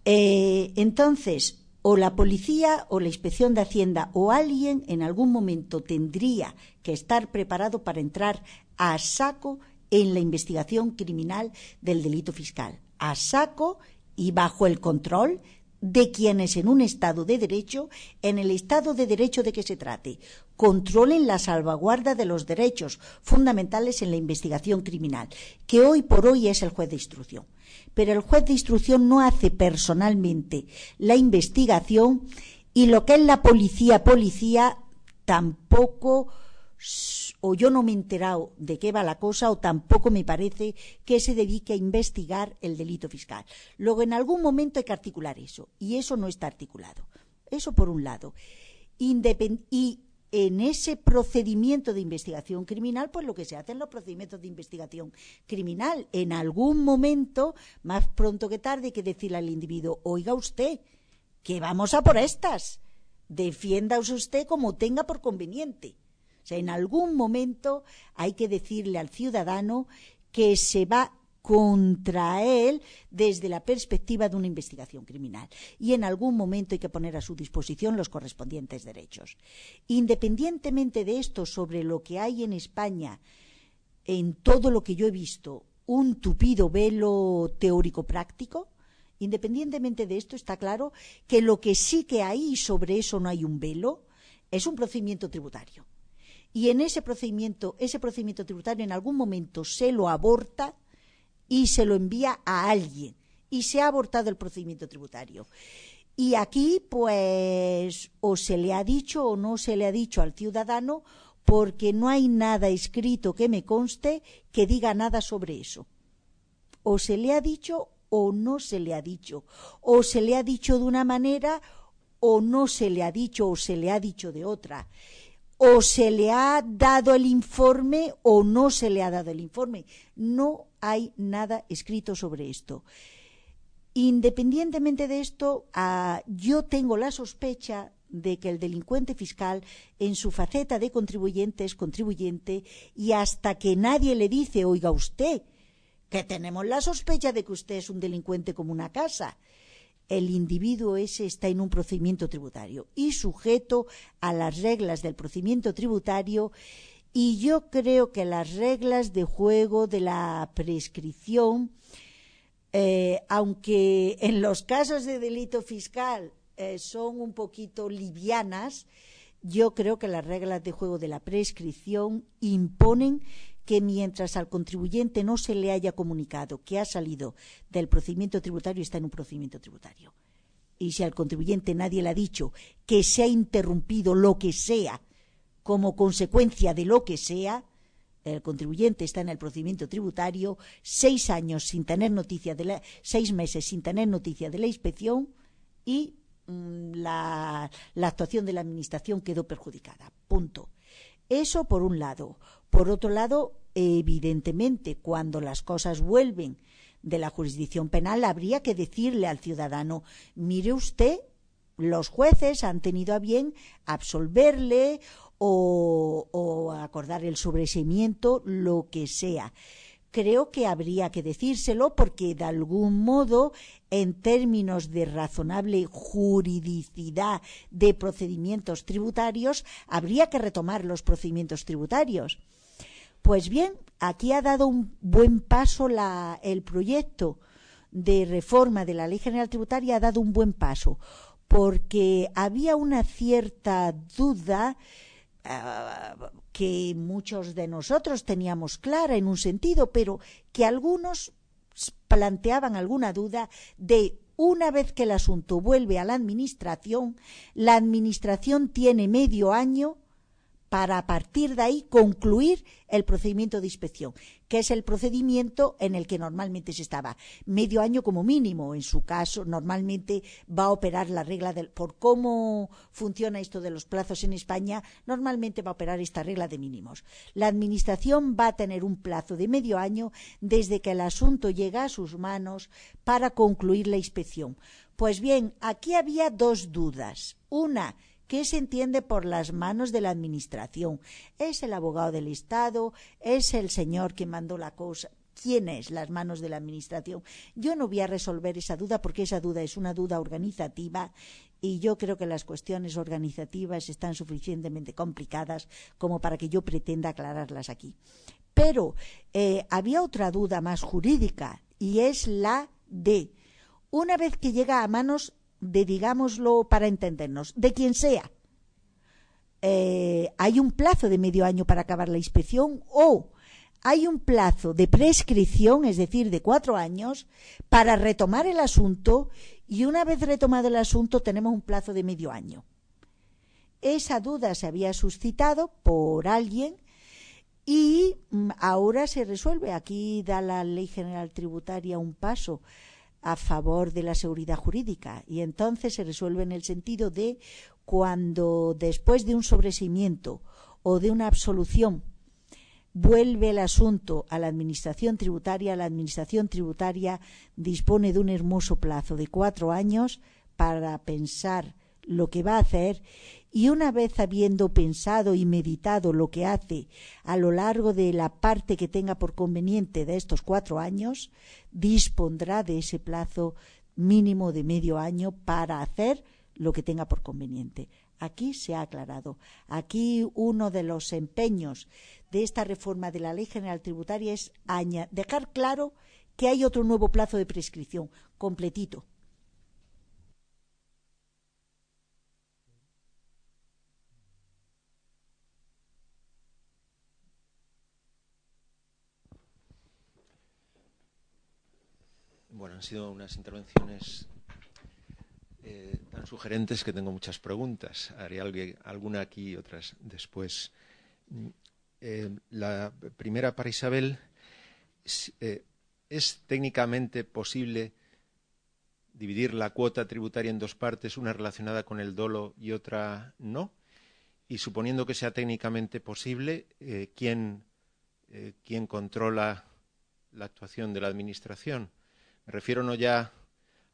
Entonces, o la policía o la Inspección de Hacienda o alguien en algún momento tendría que estar preparado para entrar a saco en la investigación criminal del delito fiscal, a saco y bajo el control de quienes en un Estado de Derecho, en el Estado de Derecho de que se trate, controlen la salvaguarda de los derechos fundamentales en la investigación criminal, que hoy por hoy es el juez de instrucción. Pero el juez de instrucción no hace personalmente la investigación, y lo que es la policía tampoco, o yo no me he enterado de qué va la cosa, o tampoco me parece que se dedique a investigar el delito fiscal. Luego, en algún momento hay que articular eso, y eso no está articulado. Eso por un lado. Y en ese procedimiento de investigación criminal, pues lo que se hace en los procedimientos de investigación criminal, en algún momento, más pronto que tarde, hay que decirle al individuo, oiga usted, que vamos a por estas, defiéndase usted como tenga por conveniente. O sea, en algún momento hay que decirle al ciudadano que se va contra él desde la perspectiva de una investigación criminal, y en algún momento hay que poner a su disposición los correspondientes derechos. Independientemente de esto, sobre lo que hay en España, en todo lo que yo he visto, un tupido velo teórico-práctico, independientemente de esto, está claro que lo que sí que hay, y sobre eso no hay un velo, es un procedimiento tributario. Y en ese procedimiento tributario en algún momento se lo aborta y se lo envía a alguien, y se ha abortado el procedimiento tributario. Y aquí, pues, o se le ha dicho o no se le ha dicho al ciudadano, porque no hay nada escrito que me conste que diga nada sobre eso. O se le ha dicho o no se le ha dicho, o se le ha dicho de una manera o no se le ha dicho, o se le ha dicho de otra. O se le ha dado el informe o no se le ha dado el informe. No hay nada escrito sobre esto. Independientemente de esto, yo tengo la sospecha de que el delincuente fiscal, en su faceta de contribuyente, es contribuyente, y hasta que nadie le dice, oiga usted, que tenemos la sospecha de que usted es un delincuente como una casa, el individuo ese está en un procedimiento tributario y sujeto a las reglas del procedimiento tributario, y yo creo que las reglas de juego de la prescripción, aunque en los casos de delito fiscal son un poquito livianas, yo creo que las reglas de juego de la prescripción imponen que mientras al contribuyente no se le haya comunicado que ha salido del procedimiento tributario, está en un procedimiento tributario. Y si al contribuyente nadie le ha dicho que se ha interrumpido lo que sea como consecuencia de lo que sea, el contribuyente está en el procedimiento tributario, 6 años sin tener noticia 6 meses sin tener noticia de la inspección, y la actuación de la Administración quedó perjudicada. Punto. Eso por un lado. Por otro lado, evidentemente, cuando las cosas vuelven de la jurisdicción penal, habría que decirle al ciudadano: mire usted, los jueces han tenido a bien absolverle o acordar el sobreseimiento, lo que sea. Creo que habría que decírselo porque, de algún modo, en términos de razonable juridicidad de procedimientos tributarios, habría que retomar los procedimientos tributarios. Pues bien, aquí ha dado un buen paso el proyecto de reforma de la Ley General Tributaria, ha dado un buen paso, porque había una cierta duda que muchos de nosotros teníamos clara en un sentido, pero que algunos planteaban alguna duda de: una vez que el asunto vuelve a la Administración tiene medio año para, a partir de ahí, concluir el procedimiento de inspección, que es el procedimiento en el que normalmente se estaba. Medio año como mínimo. En su caso, normalmente va a operar la regla por cómo funciona esto de los plazos en España, normalmente va a operar esta regla de mínimos. La Administración va a tener un plazo de medio año desde que el asunto llega a sus manos para concluir la inspección. Pues bien, aquí había dos dudas. Una: ¿qué se entiende por las manos de la Administración? ¿Es el abogado del Estado? ¿Es el señor que mandó la cosa? ¿Quién es las manos de la Administración? Yo no voy a resolver esa duda porque esa duda es una duda organizativa, y yo creo que las cuestiones organizativas están suficientemente complicadas como para que yo pretenda aclararlas aquí. Pero había otra duda más jurídica, y es la de: una vez que llega a manos de, digámoslo para entendernos, de quien sea, ¿hay un plazo de medio año para acabar la inspección, o hay un plazo de prescripción, es decir, de 4 años, para retomar el asunto, y una vez retomado el asunto tenemos un plazo de medio año? Esa duda se había suscitado por alguien y ahora se resuelve. Aquí da la Ley General Tributaria un paso a favor de la seguridad jurídica, y entonces se resuelve en el sentido de: cuando después de un sobreseimiento o de una absolución vuelve el asunto a la Administración Tributaria dispone de un hermoso plazo de 4 años para pensar lo que va a hacer, y una vez habiendo pensado y meditado lo que hace a lo largo de la parte que tenga por conveniente de estos 4 años, dispondrá de ese plazo mínimo de medio año para hacer lo que tenga por conveniente. Aquí se ha aclarado. Aquí uno de los empeños de esta reforma de la Ley General Tributaria es dejar claro que hay otro nuevo plazo de prescripción completito. Bueno, han sido unas intervenciones tan sugerentes que tengo muchas preguntas. Haré alguna aquí y otras después. La primera para Isabel. ¿Es técnicamente posible dividir la cuota tributaria en 2 partes, una relacionada con el dolo y otra no? Y suponiendo que sea técnicamente posible, ¿quién controla la actuación de la Administración? Me refiero no ya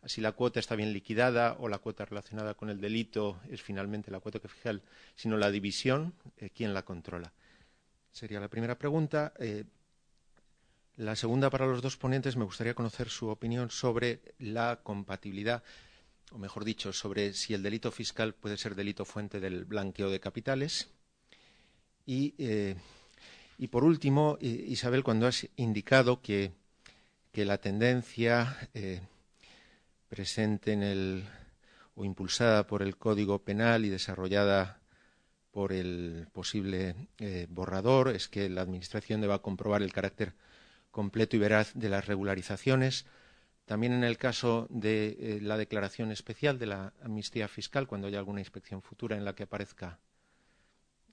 a si la cuota está bien liquidada o la cuota relacionada con el delito es finalmente la cuota que fija sino la división, ¿quién la controla? Sería la primera pregunta. La segunda, para los 2 ponentes, me gustaría conocer su opinión sobre la compatibilidad o mejor dicho, sobre si el delito fiscal puede ser delito fuente del blanqueo de capitales. Y por último, Isabel, cuando has indicado que la tendencia presente o impulsada por el Código Penal y desarrollada por el posible borrador es que la Administración deba comprobar el carácter completo y veraz de las regularizaciones. También en el caso de la declaración especial de la amnistía fiscal, cuando haya alguna inspección futura en la que aparezca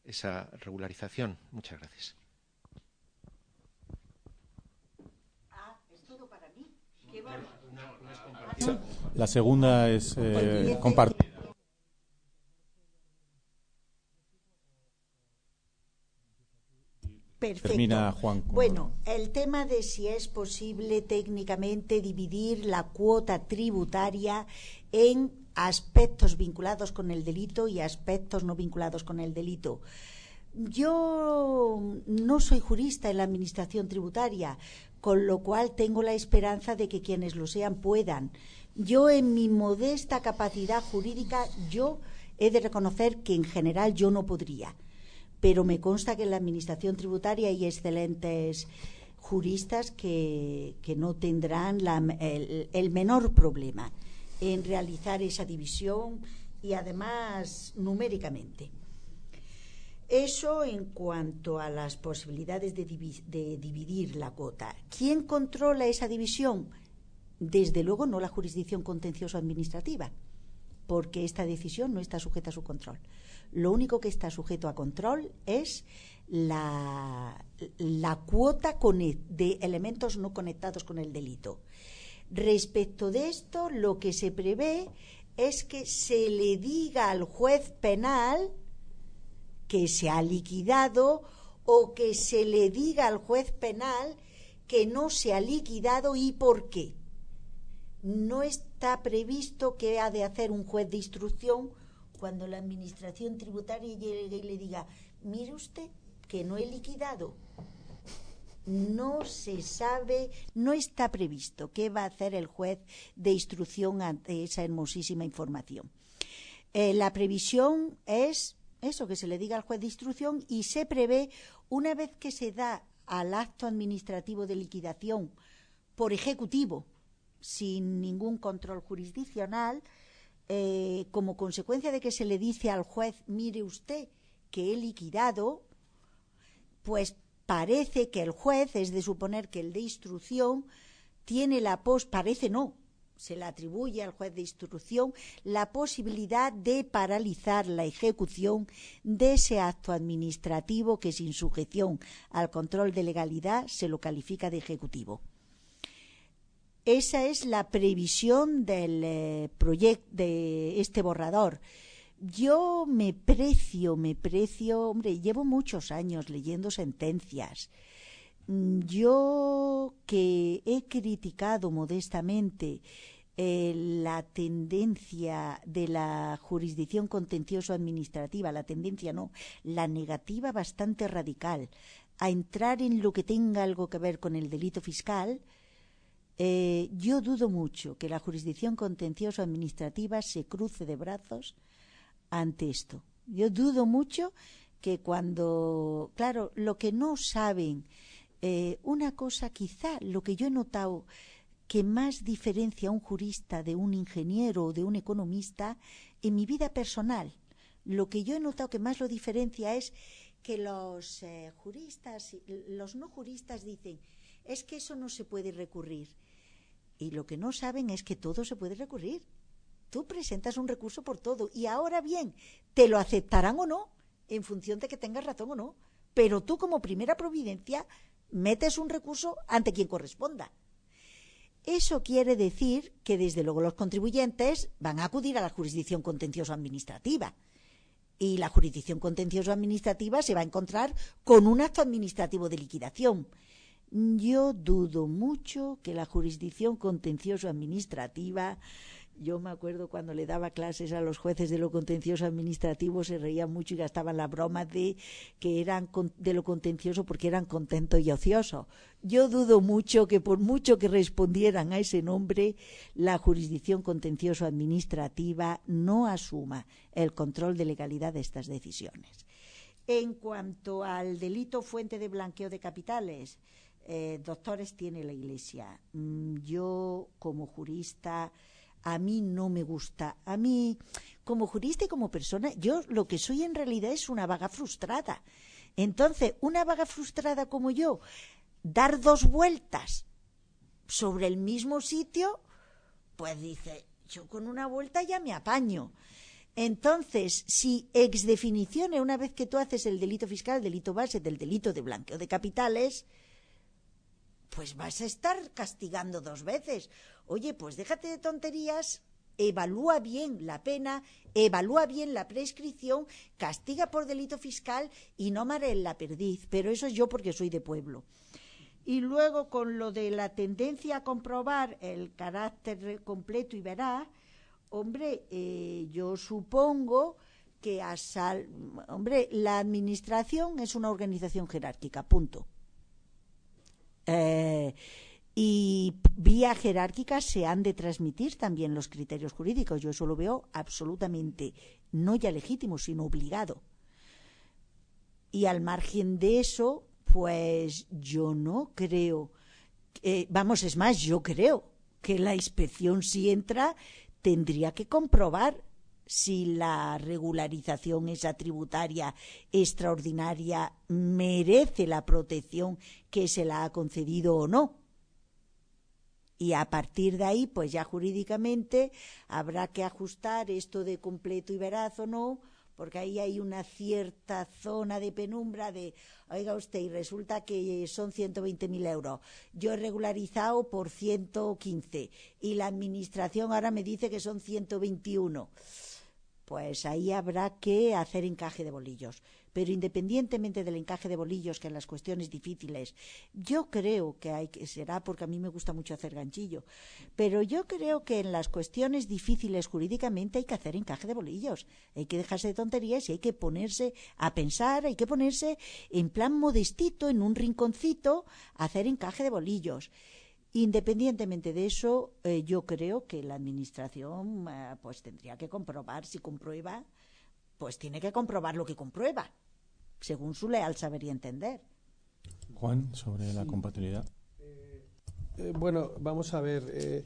esa regularización. Muchas gracias. ¿Es todo para mí? ¿Qué va? La segunda es compartir. Perfecto. Termina Juan. Bueno, el tema de si es posible técnicamente dividir la cuota tributaria en aspectos vinculados con el delito y aspectos no vinculados con el delito. Yo no soy jurista en la Administración tributaria, con lo cual tengo la esperanza de que quienes lo sean puedan. Yo, en mi modesta capacidad jurídica, yo he de reconocer que en general yo no podría. Pero me consta que en la Administración tributaria hay excelentes juristas que no tendrán el menor problema en realizar esa división y además numéricamente. Eso en cuanto a las posibilidades de dividir la cuota. ¿Quién controla esa división? Desde luego no la jurisdicción contencioso administrativa, porque esta decisión no está sujeta a su control. Lo único que está sujeto a control es la cuota de elementos no conectados con el delito. Respecto de esto, lo que se prevé es que se le diga al juez penal que se ha liquidado o que se le diga al juez penal que no se ha liquidado y por qué. No está previsto que ha de hacer un juez de instrucción cuando la Administración tributaria llegue y le diga: mire usted que no he liquidado. No se sabe, no está previsto qué va a hacer el juez de instrucción ante esa hermosísima información. La previsión es eso, que se le diga al juez de instrucción, y se prevé, una vez que se da al acto administrativo de liquidación por ejecutivo, sin ningún control jurisdiccional, como consecuencia de que se le dice al juez: mire usted que he liquidado, pues parece que el juez, es de suponer que el de instrucción, tiene se le atribuye al juez de instrucción la posibilidad de paralizar la ejecución de ese acto administrativo que, sin sujeción al control de legalidad, se lo califica de ejecutivo. Esa es la previsión del proyecto de este borrador. Yo me precio, hombre, llevo muchos años leyendo sentencias. Yo, que he criticado modestamente la tendencia de la jurisdicción contencioso administrativa, la negativa bastante radical a entrar en lo que tenga algo que ver con el delito fiscal, yo dudo mucho que la jurisdicción contencioso administrativa se cruce de brazos ante esto. Yo dudo mucho que cuando, claro, lo que no saben, una cosa quizá, lo que yo he notado que más diferencia a un jurista de un ingeniero o de un economista en mi vida personal, lo que yo he notado que más lo diferencia es que los juristas, los no juristas dicen: es que eso no se puede recurrir. Y lo que no saben es que todo se puede recurrir. Tú presentas un recurso por todo y ahora bien, te lo aceptarán o no en función de que tengas razón o no, pero tú, como primera providencia, metes un recurso ante quien corresponda. Eso quiere decir que desde luego los contribuyentes van a acudir a la jurisdicción contencioso administrativa, y la jurisdicción contencioso administrativa se va a encontrar con un acto administrativo de liquidación. Yo dudo mucho que la jurisdicción contencioso administrativa Yo me acuerdo cuando le daba clases a los jueces de lo contencioso administrativo, se reían mucho y gastaban la broma de que eran de lo contencioso porque eran contento y ocioso. Yo dudo mucho que por mucho que respondieran a ese nombre, la jurisdicción contencioso administrativa no asuma el control de legalidad de estas decisiones. En cuanto al delito fuente de blanqueo de capitales, doctores tiene la Iglesia. Yo, como jurista, a mí no me gusta. A mí, como jurista y como persona, yo lo que soy en realidad es una vaga frustrada. Entonces, una vaga frustrada como yo, dar 2 vueltas sobre el mismo sitio, pues dice, yo con una vuelta ya me apaño. Entonces, si ex definición, una vez que tú haces el delito fiscal, el delito base del delito de blanqueo de capitales, pues vas a estar castigando 2 veces. Oye, pues déjate de tonterías, evalúa bien la pena, evalúa bien la prescripción, castiga por delito fiscal y no marees la perdiz. Pero eso es yo porque soy de pueblo. Y luego, con lo de la tendencia a comprobar el carácter completo y veraz, hombre, yo supongo que la administración es una organización jerárquica, punto. Y vía jerárquica se han de transmitir también los criterios jurídicos. Yo eso lo veo absolutamente no ya legítimo, sino obligado. Y al margen de eso, pues yo no creo, es más, yo creo que la inspección, si entra, tendría que comprobar si la regularización esa tributaria extraordinaria merece la protección que se la ha concedido o no. Y a partir de ahí, pues ya jurídicamente habrá que ajustar esto de completo y veraz o no, porque ahí hay una cierta zona de penumbra de, oiga usted, y resulta que son 120.000 euros. Yo he regularizado por 115 y la administración ahora me dice que son 121. Pues ahí habrá que hacer encaje de bolillos. Pero independientemente del encaje de bolillos, que en las cuestiones difíciles, yo creo que será porque a mí me gusta mucho hacer ganchillo, pero yo creo que en las cuestiones difíciles jurídicamente hay que hacer encaje de bolillos. Hay que dejarse de tonterías y hay que ponerse a pensar, hay que ponerse en plan modestito, en un rinconcito, a hacer encaje de bolillos. Independientemente de eso, yo creo que la administración pues tendría que comprobar, si comprueba, pues tiene que comprobar lo que comprueba, según su leal saber y entender. Juan, sobre la compatibilidad. Bueno, vamos a ver.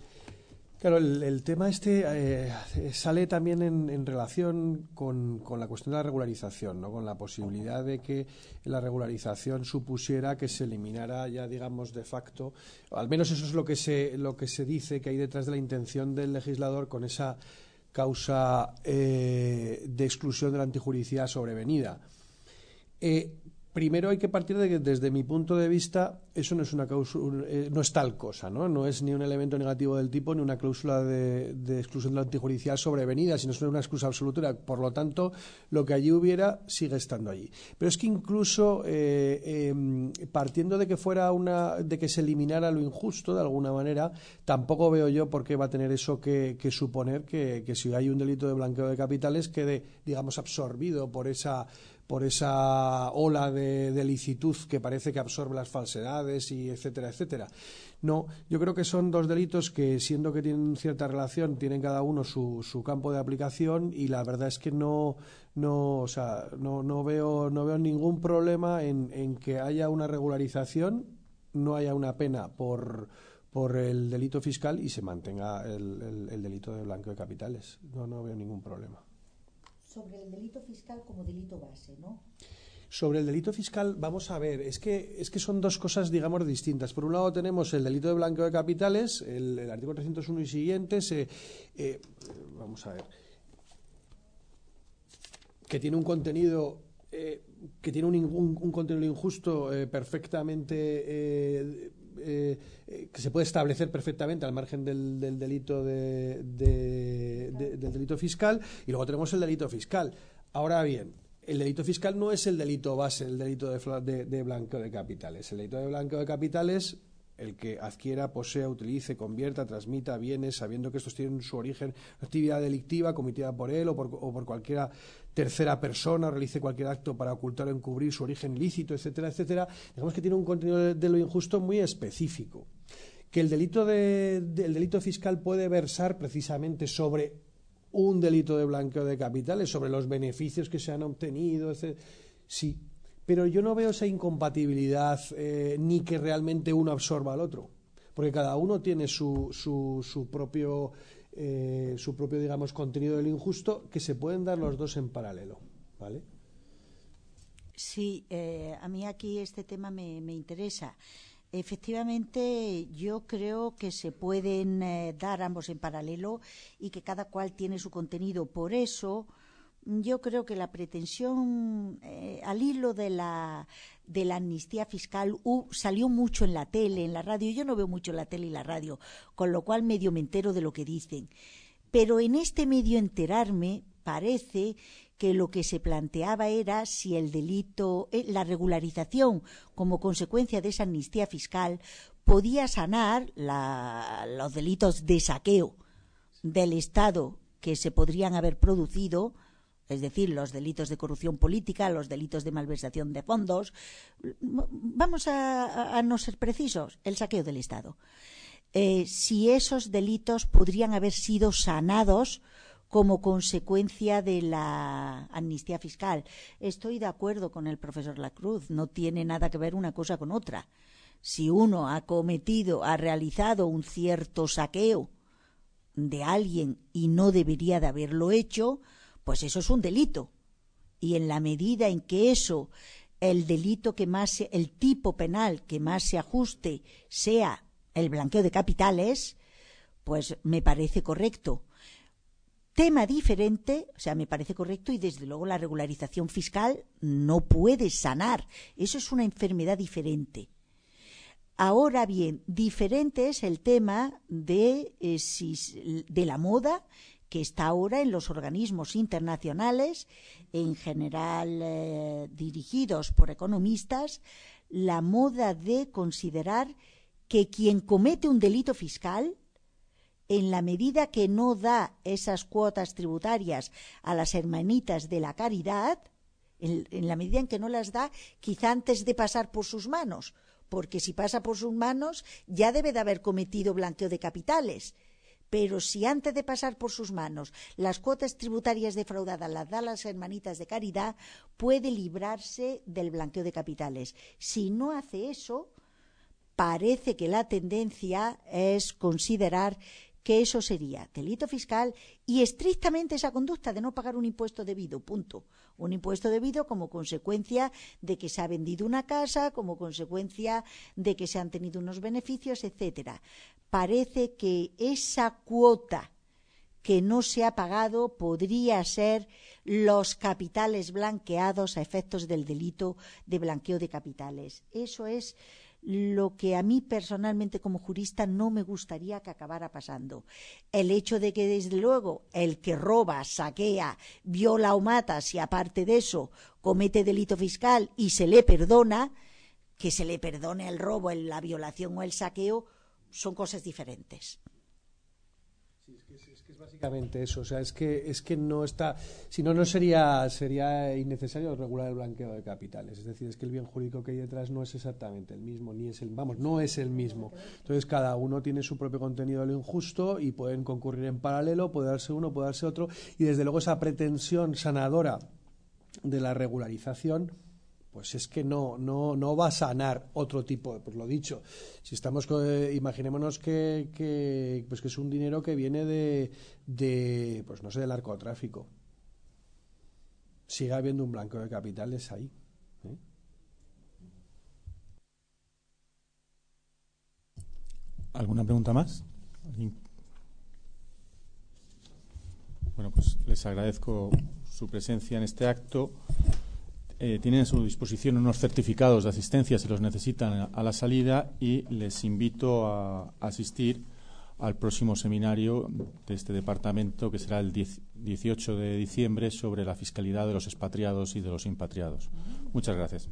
Claro, el tema sale también en relación con la cuestión de la regularización, ¿no? Con la posibilidad de que la regularización supusiera que se eliminara ya, digamos, de facto, al menos eso es lo que se dice que hay detrás de la intención del legislador con esa causa de exclusión de la antijuricidad sobrevenida. Primero hay que partir de que, desde mi punto de vista, eso no es una causa, no es tal cosa, ¿no? No es ni un elemento negativo del tipo ni una cláusula de exclusión de la antijuricidad sobrevenida, sino es una excusa absoluta. Por lo tanto, lo que allí hubiera sigue estando allí. Pero es que incluso partiendo de que de que se eliminara lo injusto de alguna manera, tampoco veo yo por qué va a tener eso que suponer que si hay un delito de blanqueo de capitales quede, digamos, absorbido por esa ola de licitud que parece que absorbe las falsedades y etcétera, etcétera. No, yo creo que son 2 delitos que, siendo que tienen cierta relación, tienen cada uno su campo de aplicación, y la verdad es que no veo ningún problema en que haya una regularización, no haya una pena por el delito fiscal y se mantenga el delito de blanqueo de capitales. No veo ningún problema. Sobre el delito fiscal como delito base, ¿no? Sobre el delito fiscal, vamos a ver, es que son 2 cosas, digamos, distintas. Por un lado tenemos el delito de blanqueo de capitales, el artículo 301 y siguientes, vamos a ver, que tiene un contenido un contenido injusto perfectamente que se puede establecer perfectamente al margen del delito del delito fiscal, y luego tenemos el delito fiscal. Ahora bien, el delito fiscal no es el delito base, el delito de blanqueo de capitales. El delito de blanqueo de capitales el que adquiera, posea, utilice, convierta, transmita bienes sabiendo que estos tienen su origen, actividad delictiva cometida por él o por cualquiera tercera persona, realice cualquier acto para ocultar o encubrir su origen ilícito, etcétera, etcétera. Digamos que tiene un contenido de lo injusto muy específico. Que el delito fiscal puede versar precisamente sobre un delito de blanqueo de capitales, sobre los beneficios que se han obtenido, etc. Sí, pero yo no veo esa incompatibilidad ni que realmente uno absorba al otro, porque cada uno tiene su propio digamos, contenido de lo injusto, que se pueden dar los dos en paralelo, ¿vale? Sí, a mí aquí este tema me interesa. Efectivamente, yo creo que se pueden dar ambos en paralelo y que cada cual tiene su contenido. Por eso, yo creo que la pretensión, al hilo de la amnistía fiscal, salió mucho en la tele, en la radio. Yo no veo mucho la tele y la radio, con lo cual medio me entero de lo que dicen. Pero en este medio enterarme, parece que lo que se planteaba era si el delito, la regularización como consecuencia de esa amnistía fiscal podía sanar los delitos de saqueo del Estado que se podrían haber producido, es decir, los delitos de corrupción política, los delitos de malversación de fondos. Vamos a no ser precisos, el saqueo del Estado. Si esos delitos podrían haber sido sanados como consecuencia de la amnistía fiscal. Estoy de acuerdo con el profesor Lacruz, no tiene nada que ver una cosa con otra. Si uno ha realizado un cierto saqueo de alguien y no debería de haberlo hecho, pues eso es un delito. Y en la medida en que eso, el tipo penal que más se ajuste sea el blanqueo de capitales, pues me parece correcto. Tema diferente, o sea, me parece correcto, y desde luego la regularización fiscal no puede sanar. Eso es una enfermedad diferente. Ahora bien, diferente es el tema de la moda que está ahora en los organismos internacionales, en general dirigidos por economistas, la moda de considerar que quien comete un delito fiscal, en la medida que no da esas cuotas tributarias a las hermanitas de la caridad, en la medida en que no las da, quizá antes de pasar por sus manos, porque si pasa por sus manos ya debe de haber cometido blanqueo de capitales. Pero si antes de pasar por sus manos las cuotas tributarias defraudadas las da a las hermanitas de caridad, puede librarse del blanqueo de capitales. Si no hace eso, parece que la tendencia es considerar que eso sería delito fiscal y estrictamente esa conducta de no pagar un impuesto debido, punto. Un impuesto debido como consecuencia de que se ha vendido una casa, como consecuencia de que se han tenido unos beneficios, etcétera. Parece que esa cuota que no se ha pagado podría ser los capitales blanqueados a efectos del delito de blanqueo de capitales. Eso es lo que a mí personalmente como jurista no me gustaría que acabara pasando. El hecho de que desde luego el que roba, saquea, viola o mata, si aparte de eso comete delito fiscal y se le perdona, que se le perdone el robo, la violación o el saqueo, son cosas diferentes. Sí, es que es básicamente eso, o sea, es que no está, si no sería innecesario regular el blanqueo de capitales, es decir, es que el bien jurídico que hay detrás no es exactamente el mismo, no es el mismo. Entonces cada uno tiene su propio contenido de lo injusto y pueden concurrir en paralelo, puede darse uno, puede darse otro, y desde luego esa pretensión sanadora de la regularización, pues es que no va a sanar otro tipo, pues lo dicho, si estamos imaginémonos que es un dinero que viene de pues no sé, del narcotráfico. Sigue habiendo un blanqueo de capitales ahí. ¿Alguna pregunta más? Bueno, pues les agradezco su presencia en este acto. Tienen a su disposición unos certificados de asistencia si los necesitan a la salida y les invito a asistir al próximo seminario de este departamento que será el 18 de diciembre sobre la fiscalidad de los expatriados y de los impatriados. Muchas gracias.